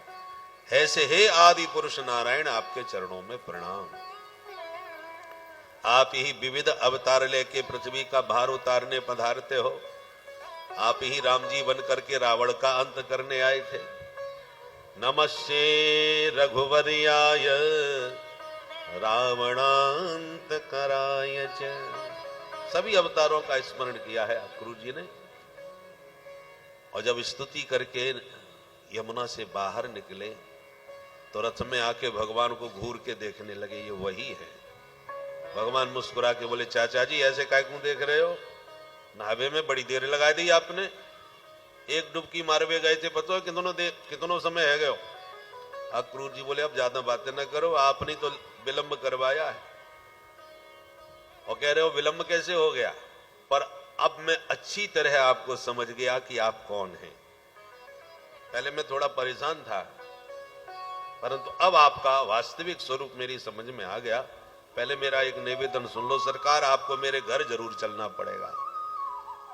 Speaker 1: ऐसे हे आदि पुरुष नारायण, आपके चरणों में प्रणाम। आप ही विविध अवतार लेके पृथ्वी का भार उतारने पधारते हो। आप ही राम जी बन करके रावण का अंत करने आए थे। नमस्ते रघुवर्याय रावणांत कराय च, सभी अवतारों का स्मरण किया है अक्रूर जी ने। और जब स्तुति करके यमुना से बाहर निकले तो रथ में आके भगवान को घूर के देखने लगे, ये वही है। भगवान मुस्कुरा के बोले, चाचा जी ऐसे काय क्यों देख रहे हो? नहावे में बड़ी देर लगा दी आपने, एक डुबकी मारवे गए थे, पता है कितनों समय है गए। अक्रूर जी बोले, अब ज्यादा बातें न करो, आपने तो विलंब करवाया है। और कह रहे हो विलंब कैसे हो गया? पर अब मैं अच्छी तरह आपको समझ गया कि आप कौन हैं। पहले मैं थोड़ा परेशान था, परंतु अब आपका वास्तविक स्वरूप मेरी समझ में आ गया। पहले मेरा एक निवेदन सुन लो सरकार, आपको मेरे घर जरूर चलना पड़ेगा।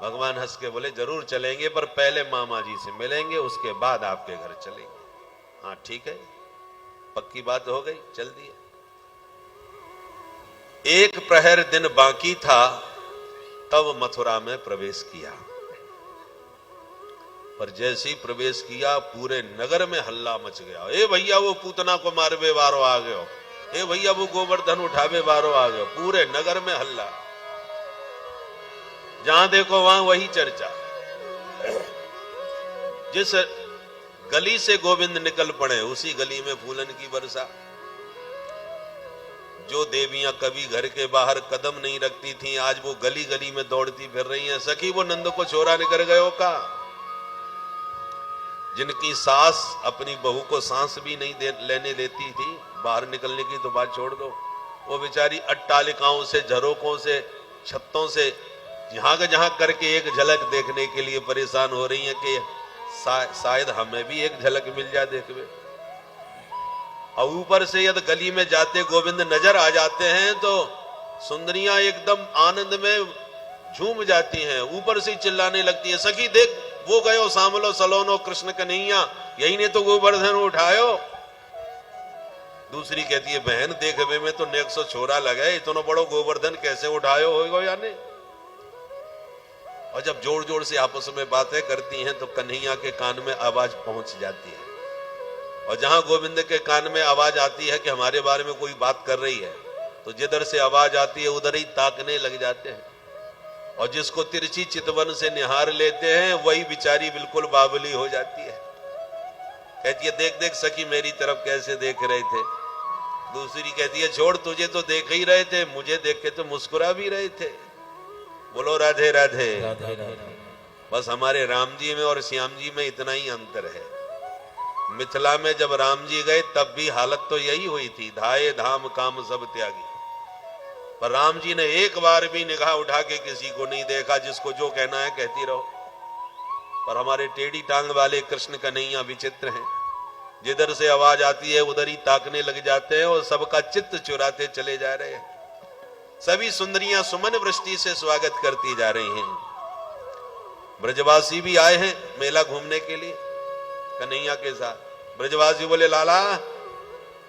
Speaker 1: भगवान हंस के बोले, जरूर चलेंगे, पर पहले मामा जी से मिलेंगे, उसके बाद आपके घर चलेंगे। हाँ ठीक है, पक्की बात हो गई, चल दिए। एक प्रहर दिन बाकी था, तब मथुरा में प्रवेश किया। पर जैसे ही प्रवेश किया पूरे नगर में हल्ला मच गया। ए भैया वो पूतना को मारवे वारो आ गयो, ए भैया वो गोवर्धन उठावे वारो आ गयो। पूरे नगर में हल्ला, जहां देखो वहां वही चर्चा। जिस गली से गोविंद निकल पड़े उसी गली में फूलन की वर्षा। जो देवियां कभी घर के बाहर कदम नहीं रखती थीं, आज वो गली गली में दौड़ती फिर रही हैं। सखी वो नंद को छोरा निकल गयो का। जिनकी सास अपनी बहू को सांस भी नहीं लेने देती थी, बाहर निकलने की तो बात छोड़ दो, वो बेचारी अट्टालिकाओं से, झरोकों से, छत्तों से जहां करके एक झलक देखने के लिए परेशान हो रही है कि शायद हमें भी एक झलक मिल जाए देखवे। और ऊपर से यदि गली में जाते गोविंद नजर आ जाते हैं तो सुंदरियां एकदम आनंद में झूम जाती हैं, ऊपर से चिल्लाने लगती है, सखी देख वो गयो सामलो सलोनो कृष्ण कन्हैया, यही ने तो गोवर्धन उठायो। दूसरी कहती है, बहन देखवे में तो 100 छोरा लगे, इतना बड़ो गोवर्धन कैसे उठायो होगा यानी। और जब जोर जोर से आपस में बातें करती हैं तो कन्हैया के कान में आवाज पहुंच जाती है। और जहां गोविंद के कान में आवाज आती है कि हमारे बारे में कोई बात कर रही है, तो जिधर से आवाज आती है उधर ही ताकने लग जाते हैं। और जिसको तिरछी चितवन से निहार लेते हैं वही बिचारी बिल्कुल बावली हो जाती है। कहती है, देख देख सखी मेरी तरफ कैसे देख रहे थे। दूसरी कहती है, छोड़ तुझे तो देख ही रहे थे, मुझे देख के तो मुस्कुरा भी रहे थे। बोलो राधे राधे,
Speaker 2: राधे राधे।
Speaker 1: बस हमारे राम जी में और श्याम जी में इतना ही अंतर है। मिथिला में जब राम जी गए तब भी हालत तो यही हुई थी, धाये धाम काम सब त्यागी। पर राम जी ने एक बार भी निगाह उठा के किसी को नहीं देखा, जिसको जो कहना है कहती रहो। पर हमारे टेढ़ी टांग वाले कृष्ण कन्हैया विचित्र हैं, जिधर से आवाज आती है उधर ही ताकने लग जाते हैं और सबका चित्त चुराते चले जा रहे हैं। सभी सुंदरियां सुमन वृष्टि से स्वागत करती जा रही हैं। ब्रजवासी भी आए हैं मेला घूमने के लिए कन्हैया के साथ। ब्रजवासी बोले, लाला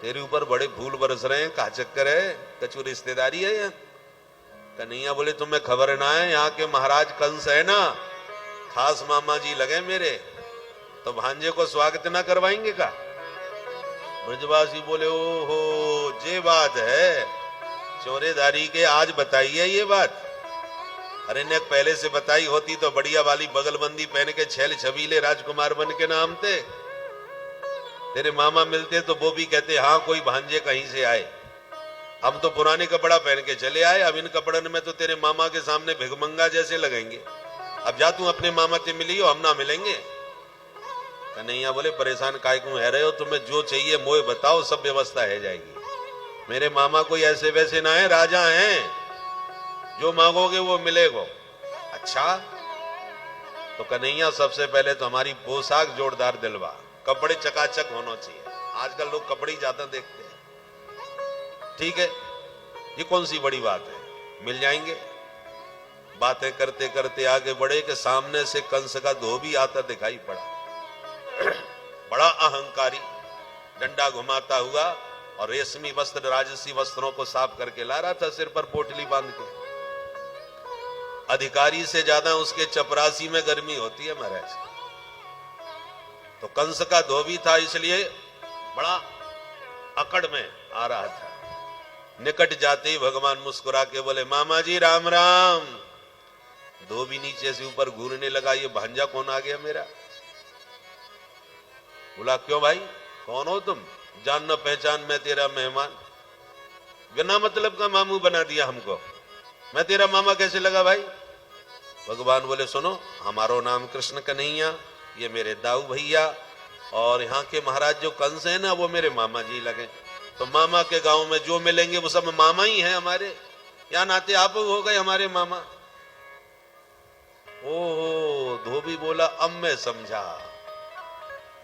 Speaker 1: तेरे ऊपर बड़े फूल बरस रहे हैं, क्या चक्कर है, कछु रिश्तेदारी है यहाँ? कन्हैया बोले, तुम्हें खबर ना है, यहाँ के महाराज कंस है ना, खास मामा जी लगे मेरे, तो भांजे को स्वागत ना करवाएंगे का? ब्रजवासी बोले, ओहो ये बात है, चोरेदारी के आज बताइए ये बात। अरे ने पहले से बताई होती तो बढ़िया वाली बगलबंदी पहन के छैल छबीले राजकुमार बन के नाम थे। तेरे मामा मिलते तो वो भी कहते हाँ कोई भांजे कहीं से आए, हम तो पुराने कपड़ा पहन के चले आए, अब इन कपड़न में तो तेरे मामा के सामने भिगमंगा जैसे लगेंगे। अब जा तू अपने मामा से मिली हो, हम ना मिलेंगे। कन्हैया बोले परेशान काय क्यों है रहे हो, तुम्हें जो चाहिए मोए बताओ, सब व्यवस्था है जाएगी। मेरे मामा कोई ऐसे वैसे ना है, राजा हैं, जो मांगोगे वो मिलेगा। अच्छा तो कन्हैया सबसे पहले तो हमारी पोशाक जोरदार दिलवा, कपड़े चकाचक होना चाहिए। आजकल लोग कपड़े ही ज्यादा देखते हैं। ठीक है, ये कौन सी बड़ी बात है, मिल जाएंगे। बातें करते करते आगे बढ़े कि सामने से कंस का धोबी आता दिखाई पड़ा। बड़ा अहंकारी, डंडा घुमाता हुआ और रेशमी वस्त्र राजसी वस्त्रों को साफ करके ला रहा था, सिर पर पोटली बांध के। अधिकारी से ज्यादा उसके चपरासी में गर्मी होती है महाराज। तो कंस का धोबी था, इसलिए बड़ा अकड़ में आ रहा था। निकट जाते ही भगवान मुस्कुरा के बोले मामा जी राम राम। धोबी नीचे से ऊपर घूरने लगा, ये भांजा कौन आ गया मेरा। बोला क्यों भाई, कौन हो तुम, जान न पहचान मैं तेरा मेहमान। बिना मतलब का मामू बना दिया हमको, मैं तेरा मामा कैसे लगा भाई। भगवान बोले सुनो, हमारो नाम कृष्ण कन्हैया, ये मेरे दाऊ भैया, और यहाँ के महाराज जो कंस है ना वो मेरे मामा जी लगे। तो मामा के गांव में जो मिलेंगे वो सब मामा ही हैं हमारे, या नाते आप हो गए हमारे मामा। ओहो, धोबी बोला अब मैं समझा,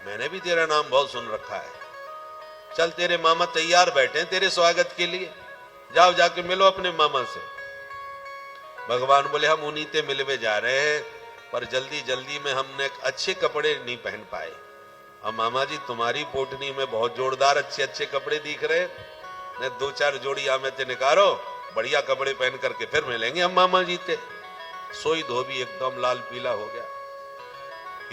Speaker 1: मैंने भी तेरा नाम बहुत सुन रखा है। चल तेरे मामा तैयार बैठे हैं तेरे स्वागत के लिए, जाओ जाके मिलो अपने मामा से। भगवान बोले हम उन्हीं से मिलवे जा रहे हैं, पर जल्दी जल्दी में हमने अच्छे कपड़े नहीं पहन पाए। अब मामा जी तुम्हारी पोटनी में बहुत जोरदार अच्छे अच्छे कपड़े दिख रहे, ने दो चार जोड़ी आमे ते निकालो, बढ़िया कपड़े पहन करके फिर मिलेंगे हम मामा जी ते। सोई धोबी एकदम लाल पीला हो गया।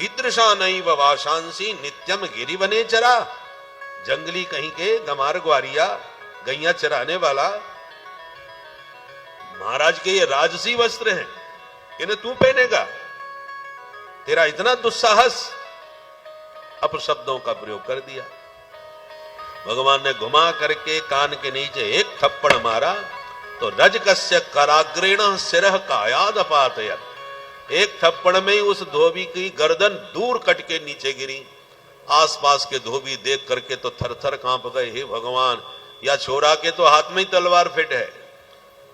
Speaker 1: ईदृशा नहीं वाशांसी नित्यम गिरी बने चरा, जंगली कहीं के गमार ग्वारिया गैया चराने वाला। महाराज के ये राजसी वस्त्र हैं, इन्हें तू पहनेगा, तेरा इतना दुस्साहस। अपशब्दों का प्रयोग कर दिया। भगवान ने घुमा करके कान के नीचे एक थप्पड़ मारा तो रजकस्य कराग्रेण सिरह कायाद अपातयत। एक थप्पड़ में ही उस धोबी की गर्दन दूर कट के नीचे गिरी। आसपास के धोबी देख करके तो थर थर कांप गए, हे भगवान, या छोरा के तो हाथ में ही तलवार फिट है।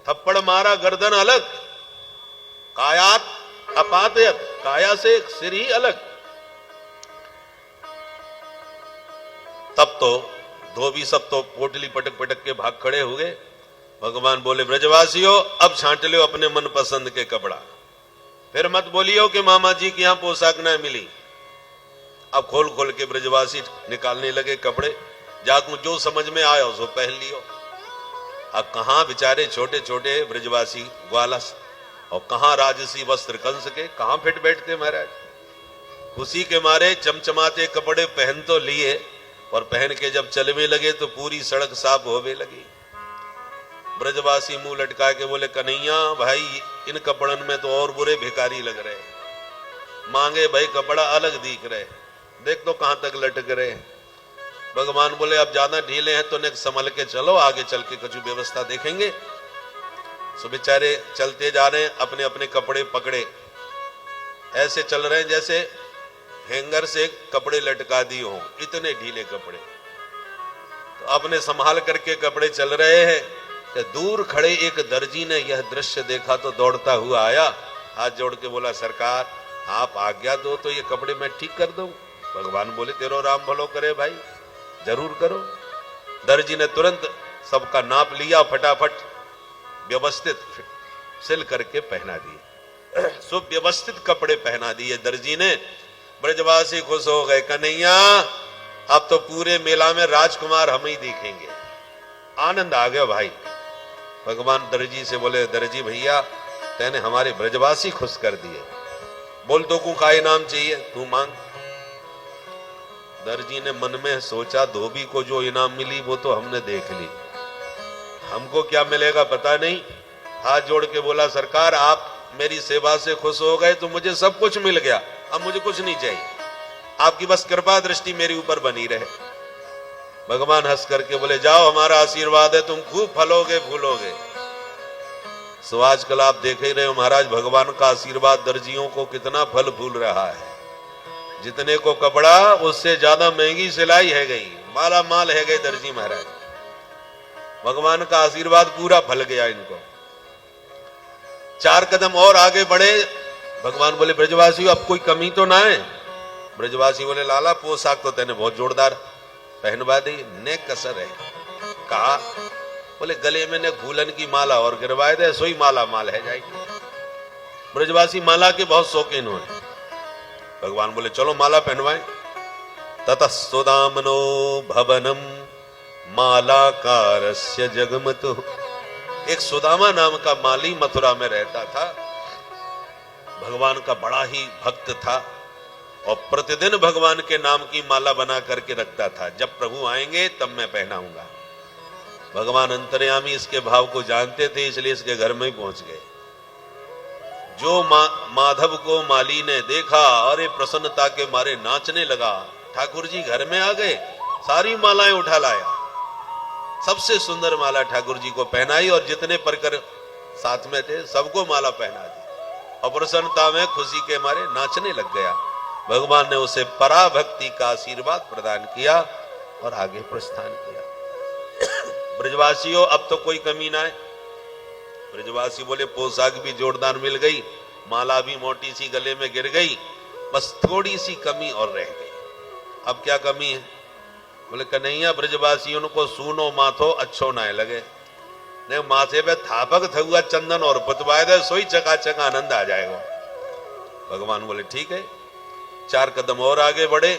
Speaker 1: थप्पड़ मारा, गर्दन अलग, कायात अपातयत, काया से सिर ही अलग। तब तो धोबी सब तो पोटली पटक पटक के भाग खड़े हुए। भगवान बोले ब्रजवासियों अब छांट लो अपने मन पसंद के कपड़ा, फिर मत बोलियो कि मामा जी की यहां पोशाक न मिली। अब खोल खोल के ब्रजवासी निकालने लगे कपड़े, जाकू जो समझ में आया उसको पहन लियो। अब कहां बेचारे छोटे छोटे ब्रजवासी ग्वालस और कहां राजसी वस्त्र कंस के, कहां फिट बैठते महाराज। खुशी के मारे चमचमाते कपड़े पहन तो लिए, और पहन के जब चलने लगे तो पूरी सड़क साफ होने लगी। ब्रजवासी मुंह लटका के बोले कन्हैया भाई, इन कपड़न में तो और बुरे भिखारी लग रहे, मांगे भाई कपड़ा अलग दिख रहे, देख तो कहां तक लटक रहे। भगवान बोले अब ज्यादा ढीले हैं तो नेक्स्ट संभल के चलो, आगे चल के कुछ व्यवस्था देखेंगे। सो बेचारे चलते जा रहे हैं, अपने अपने कपड़े पकड़े, ऐसे चल रहे हैं जैसे हैंगर से कपड़े लटका दिए हों, इतने ढीले कपड़े। तो अपने संभाल करके कपड़े चल रहे हैं कि दूर खड़े एक दर्जी ने यह दृश्य देखा तो दौड़ता हुआ आया, हाथ जोड़ के बोला सरकार आप आज्ञा दो तो ये कपड़े मैं ठीक कर दूं। भगवान बोले तेरो राम भलो करे भाई, जरूर करो। दर्जी ने तुरंत सबका नाप लिया, फटाफट व्यवस्थित सिल करके पहना दिए, सुव्यवस्थित कपड़े पहना दिए दर्जी ने। ब्रजवासी खुश हो गए, कन्हैया अब तो पूरे मेला में राजकुमार हम ही दिखेंगे। आनंद आ गया भाई। भगवान दर्जी से बोले दर्जी भैया तेने हमारे ब्रजवासी खुश कर दिए, बोल तो को का इनाम चाहिए तू मांग। दर्जी ने मन में सोचा धोबी को जो इनाम मिली वो तो हमने देख ली, हमको क्या मिलेगा पता नहीं। हाथ जोड़ के बोला सरकार आप मेरी सेवा से खुश हो गए तो मुझे सब कुछ मिल गया, अब मुझे कुछ नहीं चाहिए, आपकी बस कृपा दृष्टि मेरे ऊपर बनी रहे। भगवान हंस करके बोले जाओ, हमारा आशीर्वाद है, तुम खूब फलोगे फूलोगे। सो आजकल आप देख ही रहे हो महाराज, भगवान का आशीर्वाद दर्जियों को कितना फल फूल रहा है। जितने को कपड़ा उससे ज्यादा महंगी सिलाई है गई, माला माल है गए दर्जी महाराज। भगवान का आशीर्वाद पूरा फल गया इनको। 4 कदम और आगे बढ़े, भगवान बोले ब्रजवासी अब कोई कमी तो ना है। ब्रजवासी बोले लाला पोशाक तो तेने बहुत जोरदार पहनवा दी, ने कसर है। कहा, बोले गले में ने फूलन की माला और गिरवाए दे, सोई माला माल है जाएगी। ब्रजवासी माला के बहुत शौकीन हुए। भगवान बोले चलो माला पहनवाएं। ततः सुदामनो भवनम मालाकारस्य जगमतु। एक सुदामा नाम का माली मथुरा में रहता था, भगवान का बड़ा ही भक्त था और प्रतिदिन भगवान के नाम की माला बना करके रखता था, जब प्रभु आएंगे तब मैं पहनाऊंगा। भगवान अंतर्यामी इसके भाव को जानते थे, इसलिए इसके घर में ही पहुंच गए। जो माधव को माली ने देखा, अरे प्रसन्नता के मारे नाचने लगा। ठाकुर जी घर में आ गए, सारी मालाएं उठा लाया, सबसे सुंदर माला ठाकुर जी को पहनाई और जितने परकर साथ में थे सबको माला पहना दी और प्रसन्नता में खुशी के मारे नाचने लग गया। भगवान ने उसे पराभक्ति का आशीर्वाद प्रदान किया और आगे प्रस्थान किया। ब्रजवासियों अब तो कोई कमी ना है। ब्रजवासी बोले पोशाक भी जोरदार मिल गई, माला भी मोटी सी गले में गिर गई, बस थोड़ी सी कमी और रह गई। अब क्या कमी है? बोले कन्हैया ब्रजवासियों को सूनो माथो अच्छो ना लगे, नहीं माथे पे थापक थुआ चंदन और पुतवाए दे, सोई चकाचक आनंद आ जाएगा। भगवान बोले ठीक है। 4 कदम और आगे बढ़े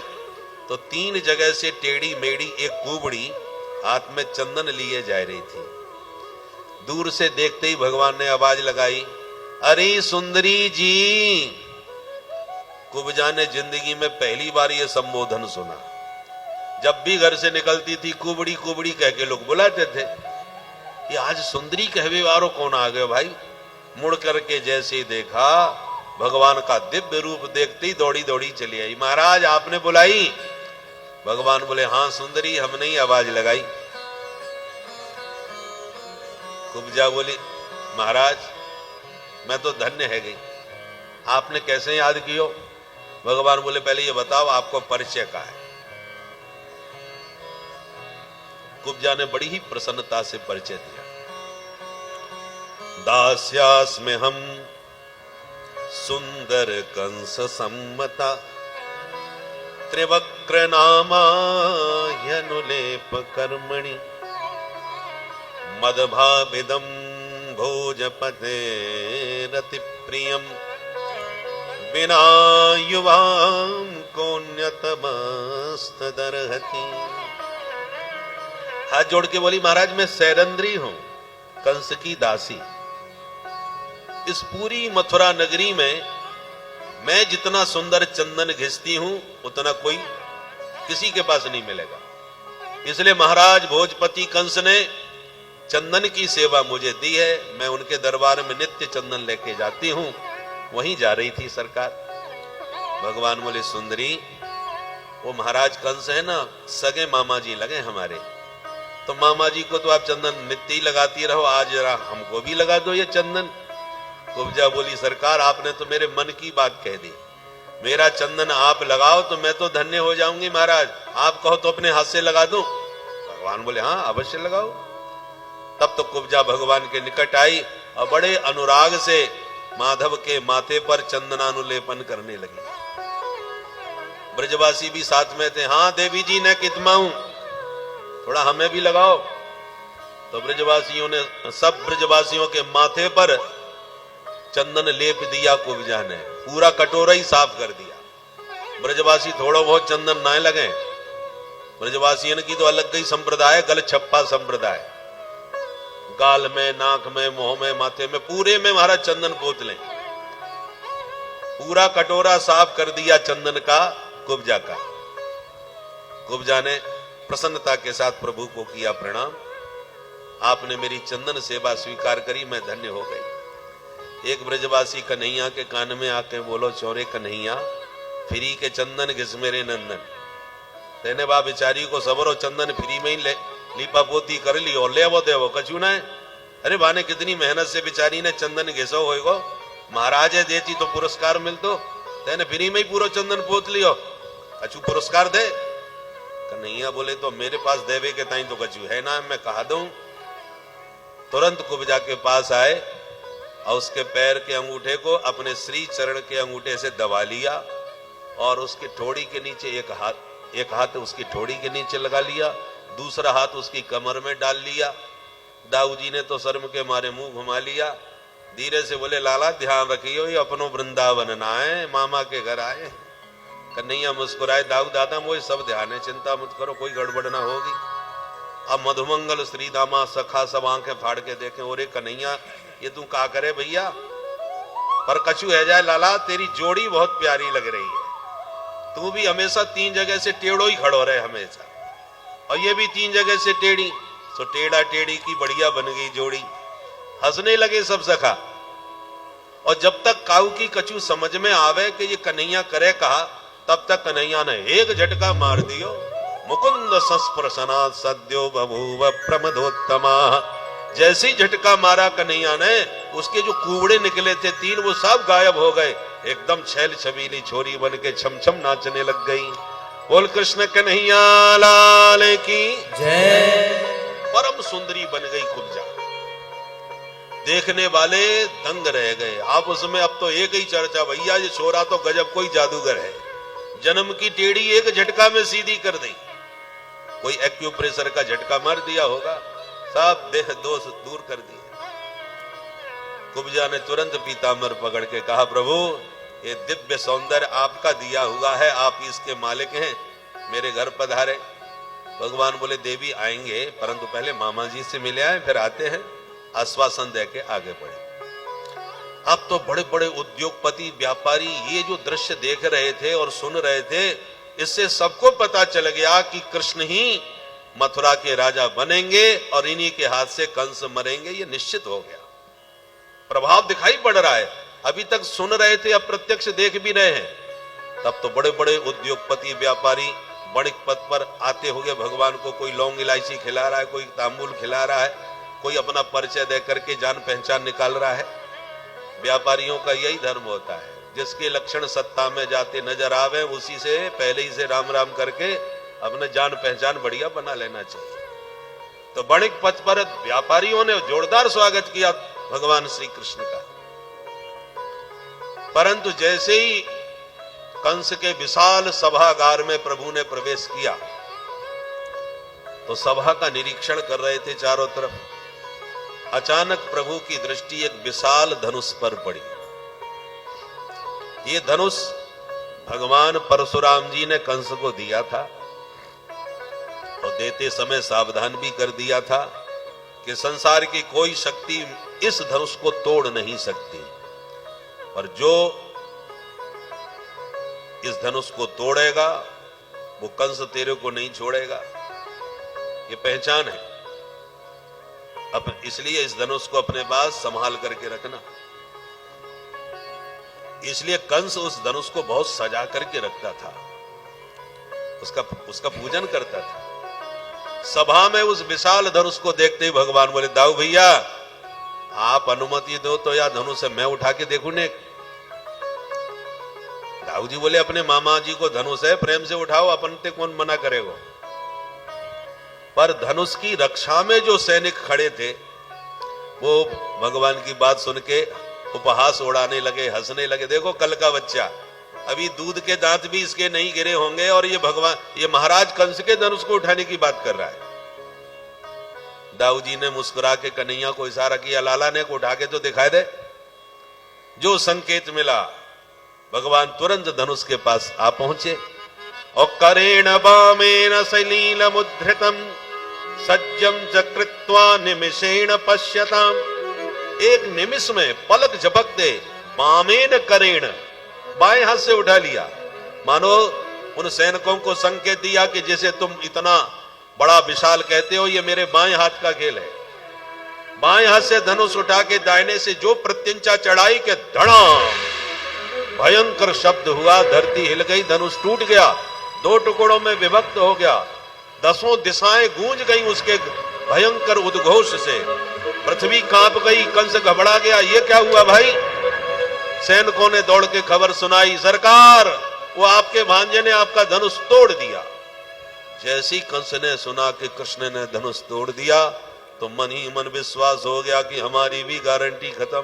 Speaker 1: तो 3 जगह से टेढ़ी मेढ़ी एक कुबड़ी हाथ में चंदन लिए जा रही थी। दूर से देखते ही भगवान ने आवाज लगाई, अरे सुंदरी जी। कुब्जा ने जिंदगी में पहली बार यह संबोधन सुना। जब भी घर से निकलती थी कुबड़ी कुबड़ी कह के लोग बुलाते थे, ये आज सुंदरी कहवे वारो कौन आ गए भाई। मुड़ करके जैसे ही देखा, भगवान का दिव्य रूप देखते ही दौड़ी दौड़ी चली आई। महाराज आपने बुलाई? भगवान बोले हां सुंदरी, हमने ही आवाज लगाई। कुब्जा बोली महाराज मैं तो धन्य है गई, आपने कैसे याद कियो? भगवान बोले पहले ये बताओ आपको परिचय का है। कुब्जा ने बड़ी ही प्रसन्नता से परिचय दिया। दास्यास्मि हम सुंदर कंस सम्मता, त्रिवक्र नामायनुलेप कर्मणि, मदभाविदं भोजपते रति प्रियम, बिना युवां कोन्यतमस्तदर्हति। हाथ जोड़ के बोली महाराज मैं सैरंद्री हूं, कंस की दासी। इस पूरी मथुरा नगरी में मैं जितना सुंदर चंदन घिसती हूं उतना कोई किसी के पास नहीं मिलेगा। इसलिए महाराज भोजपति कंस ने चंदन की सेवा मुझे दी है। मैं उनके दरबार में नित्य चंदन लेके जाती हूं। वहीं जा रही थी सरकार। भगवान बोले सुंदरी, वो महाराज कंस है ना, सगे मामा जी लगे हमारे, तो मामा जी को तो आप चंदन नित्य ही लगाती रहो, आज जरा हमको भी लगा दो ये चंदन। कुब्जा बोली सरकार आपने तो मेरे मन की बात कह दी, मेरा चंदन आप लगाओ तो मैं तो धन्य हो जाऊंगी महाराज, आप कहो तो अपने हाथ से लगा दूं। भगवान बोले हाँ अवश्य लगाओ। तब तो कुब्जा भगवान के निकट आई और बड़े अनुराग से माधव के माथे पर चंदनानुलेपन करने लगी। ब्रजवासी भी साथ में थे। हाँ देवी जी ने कितमाऊं, थोड़ा हमें भी लगाओ। तो ब्रजवासियों ने, सब ब्रजवासियों के माथे पर चंदन लेप दिया। कुब्जा ने पूरा कटोरा ही साफ कर दिया। ब्रजवासी थोड़ा बहुत चंदन ना लगे। ब्रजवासियों की तो अलग ही संप्रदाय, गल छप्पा संप्रदाय। गाल में, नाक में, मुंह में, माथे में, पूरे में महाराज चंदन पोत लें। पूरा कटोरा साफ कर दिया चंदन का कुब्जा का। कुब्जा ने प्रसन्नता के साथ प्रभु को किया प्रणाम, आपने मेरी चंदन सेवा स्वीकार करी, मैं धन्य हो गई। एक ब्रजवासी कन्हैया के कान में आके बोलो चौरे कन्हैया, फ्री के चंदन घिस मेरे नंदन। तेने बा बेचारी को सबरो चंदन फ्री में ही ले लीपा पोती कर ली और ले वो दे वो कछु ना है। अरे बाने कितनी मेहनत से बेचारी ने चंदन घिसो होएगो, महाराज देती तो पुरस्कार मिलतो, तेने फ्री में ही पूरा चंदन पोत लियो, कछु पुरस्कार दे। कन्हैया बोले तो मेरे पास देवे के ताई तो कछु है ना, मैं कहा दूं। तुरंत कुब्जा के पास आए और उसके पैर के अंगूठे को अपने श्री चरण के अंगूठे से दबा लिया और उसकी ठोड़ी के नीचे एक हाथ उसकी ठोड़ी के नीचे लगा लिया, दूसरा हाथ उसकी कमर में डाल लिया। दाऊ जी ने तो शर्म के मारे मुंह घुमा लिया, धीरे से बोले लाला ध्यान रखियो ये अपनो वृंदावन ना है, मामा के घर आए। कन्हैया मुस्कुराए, दाऊ दादा मुझे सब ध्यान है, चिंता मत करो, कोई गड़बड़ ना होगी। अब मधुमंगल श्री दामा सखा सब आंखें फाड़ के देखें, ओरे कन्हैया ये तू का करे भैया, पर कछु है जाए लाला तेरी जोड़ी बहुत प्यारी लग रही है, तू भी हमेशा 3 जगह से टेढ़ो ही खड़ो रहे हमेशा, और ये भी 3 जगह से टेढ़ी, तो टेढ़ा टेढ़ी की बढ़िया बन गई जोड़ी। हंसने लगे सब सखा। और जब तक काऊ की कछु समझ में आवे कि ये कन्हैया करे कहा, तब तक कन्हैया ने एक झटका मार दियो। मुकुंद संस्पर्शनात् सद्यो बभूव प्रमदोत्तमा। जैसे ही झटका मारा कन्हैया ने, उसके जो कुबड़े निकले थे 3 वो सब गायब हो गए, एकदम छैल छबीली छोरी बन के छमछम नाचने लग गई। बोल कृष्ण कन्हैया लाल की
Speaker 2: जय।
Speaker 1: परम सुंदरी बन गई कुब्जा। देखने वाले दंग रह गए। आप उसमें अब तो एक ही चर्चा, भैया ये छोरा तो गजब कोई जादूगर है, जन्म की टेढ़ी एक झटका में सीधी कर दी। कोई एक्यूप्रेशर का झटका मार दिया होगा, सब देह दोष दूर कर दिए। कुब्जा ने तुरंत पीताम्बर पकड़ के कहा, प्रभु ये दिव्य सौंदर्य आपका दिया हुआ है, आप इसके मालिक हैं, मेरे घर पधारे। भगवान बोले देवी आएंगे, परंतु पहले मामा जी से मिले आए, फिर आते हैं। आश्वासन दे के आगे बढ़े। अब तो बड़े बड़े उद्योगपति व्यापारी ये जो दृश्य देख रहे थे और सुन रहे थे, इससे सबको पता चल गया कि कृष्ण ही मथुरा के राजा बनेंगे और इन्हीं के हाथ से कंस मरेंगे, ये निश्चित हो गया। प्रभाव दिखाई पड़ रहा है, अभी तक सुन रहे थे, अब प्रत्यक्ष देख भी रहे हैं। तब तो बड़े बड़े उद्योगपति व्यापारी वणिक पद पर आते हुए भगवान को कोई लौंग इलायची खिला रहा है, कोई तांबुल खिला रहा है, कोई अपना परिचय दे करके जान पहचान निकाल रहा है। व्यापारियों का यही धर्म होता है, जिसके लक्षण सत्ता में जाते नजर आवे उसी से पहले ही से राम राम करके अपने जान पहचान बढ़िया बना लेना चाहिए। तो वणिक पथ पर व्यापारियों ने जोरदार स्वागत किया भगवान श्री कृष्ण का। परंतु जैसे ही कंस के विशाल सभागार में प्रभु ने प्रवेश किया, तो सभा का निरीक्षण कर रहे थे चारों तरफ। अचानक प्रभु की दृष्टि एक विशाल धनुष पर पड़ी। ये धनुष भगवान परशुराम जी ने कंस को दिया था और देते समय सावधान भी कर दिया था कि संसार की कोई शक्ति इस धनुष को तोड़ नहीं सकती, और जो इस धनुष को तोड़ेगा वो कंस तेरे को नहीं छोड़ेगा, ये पहचान है। अब इसलिए इस धनुष को अपने पास संभाल करके रखना। इसलिए कंस उस धनुष को बहुत सजा करके रखता था, उसका पूजन करता था। सभा में उस विशाल धनुष को देखते ही भगवान बोले, दाऊ भैया आप अनुमति दो तो या धनुष मैं उठा के देखूं ने। दाऊ जी बोले, अपने मामा जी को धनुष है, प्रेम से उठाओ, अपन ते कौन मना करेगा। पर धनुष की रक्षा में जो सैनिक खड़े थे वो भगवान की बात सुन के उपहास उड़ाने लगे, हंसने लगे। देखो कल का बच्चा, अभी दूध के दांत भी इसके नहीं गिरे होंगे और ये महाराज कंस के धनुष को उठाने की बात कर रहा है। दाऊ जी ने मुस्कुरा के कन्हैया को इशारा किया, लाला ने को उठा के तो दिखाई दे। जो संकेत मिला, भगवान तुरंत धनुष के पास आ पहुंचे और करेण बामेन सलील मुद्रितम सज्जम चकृत्वा निमिषेण पश्यताम। एक निमिष में पलक झपकते बामेन करेण, बाएं हाथ से उठा लिया, मानो उन सैनिकों को संकेत दिया कि जैसे तुम इतना बड़ा विशाल कहते हो, ये मेरे बाएं हाथ का खेल है। बाएं हाथ से धनुष उठा के दाहिने से जो प्रत्यंचा चढ़ाई के धड़ाम, भयंकर शब्द हुआ, धरती हिल गई, धनुष टूट गया। दो टुकड़ों में विभक्त हो गया, 10 दिशाएं गूंज गई उसके भयंकर उद्घोष से, पृथ्वी कांप गई, कंस घबरा गया। ये क्या हुआ भाई? सैनिकों ने दौड़ के खबर सुनाई, सरकार वो आपके भांजे ने आपका धनुष तोड़ दिया। जैसी कंस ने सुना कि कृष्ण ने धनुष तोड़ दिया तो मन ही मन विश्वास हो गया कि हमारी भी गारंटी खत्म,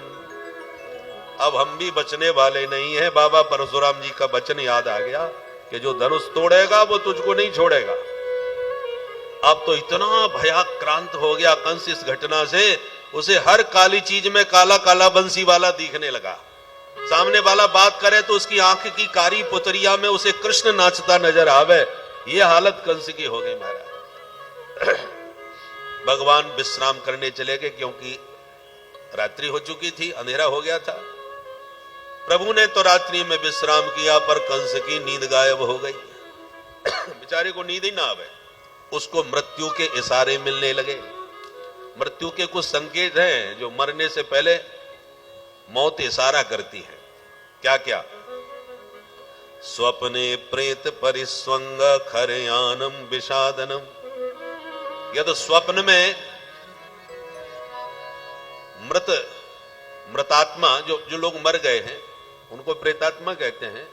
Speaker 1: अब हम भी बचने वाले नहीं हैं। बाबा परशुराम जी का वचन याद आ गया कि जो धनुष तोड़ेगा वो तुझको नहीं छोड़ेगा। अब तो इतना भयाक्रांत हो गया कंस इस घटना से, उसे हर काली चीज में काला काला बंसी वाला दिखने लगा। सामने वाला बात करे तो उसकी आंख की कारी पुतरिया में उसे कृष्ण नाचता नजर आवे। ये हालत कंस की हो गई महाराज। भगवान विश्राम करने चले गए क्योंकि रात्रि हो चुकी थी, अंधेरा हो गया था। प्रभु ने तो रात्रि में विश्राम किया पर कंस की नींद गायब हो गई। बेचारे को नींद ही ना आवे, उसको मृत्यु के इशारे मिलने लगे। मृत्यु के कुछ संकेत हैं जो मरने से पहले मौत इशारा करती है। क्या क्या? स्वप्ने प्रेत परिस्वंग खरयानम विषादनम। यदि स्वप्न में मृतात्मा जो लोग मर गए हैं उनको प्रेतात्मा कहते हैं,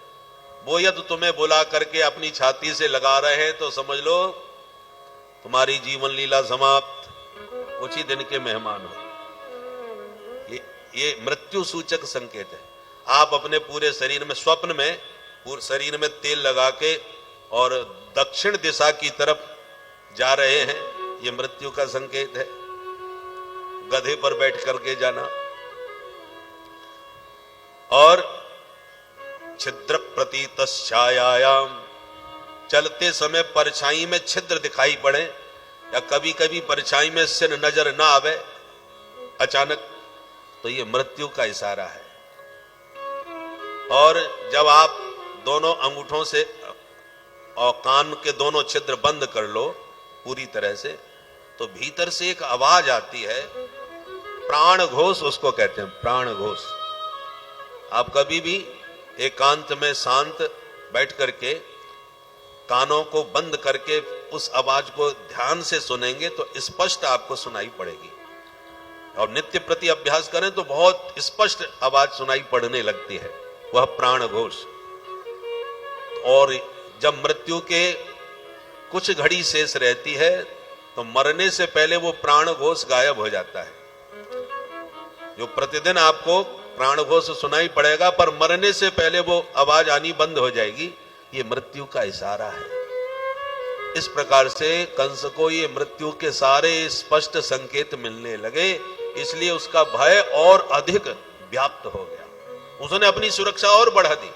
Speaker 1: वो यदि तुम्हें बुला करके अपनी छाती से लगा रहे हैं तो समझ लो तुम्हारी जीवन लीला समाप्त, कुछ ही दिन के मेहमान हो। ये मृत्यु सूचक संकेत है। आप अपने पूरे शरीर में, स्वप्न में पूरे शरीर में तेल लगा के और दक्षिण दिशा की तरफ जा रहे हैं, ये मृत्यु का संकेत है। गधे पर बैठ करके जाना। और छिद्र प्रतीतश्छायायाम, चलते समय परछाई में छिद्र दिखाई पड़े या कभी कभी परछाई में सिर नजर ना आवे अचानक, तो ये मृत्यु का इशारा है। और जब आप दोनों अंगूठों से और कान के दोनों छिद्र बंद कर लो पूरी तरह से, तो भीतर से एक आवाज आती है, प्राण घोष उसको कहते हैं, प्राण घोष। आप कभी भी एकांत में शांत बैठ करके कानों को बंद करके उस आवाज को ध्यान से सुनेंगे तो स्पष्ट आपको सुनाई पड़ेगी। और नित्य प्रति अभ्यास करें तो बहुत स्पष्ट आवाज सुनाई पड़ने लगती है, वह प्राण घोष। और जब मृत्यु के कुछ घड़ी शेष रहती है तो मरने से पहले वो प्राण घोष गायब हो जाता है। जो प्रतिदिन आपको प्राण घोष सुनाई पड़ेगा पर मरने से पहले वो आवाज आनी बंद हो जाएगी, ये मृत्यु का इशारा है। इस प्रकार से कंस को ये मृत्यु के सारे स्पष्ट संकेत मिलने लगे, इसलिए उसका भय और अधिक व्याप्त हो गया। उसने अपनी सुरक्षा और बढ़ा दी।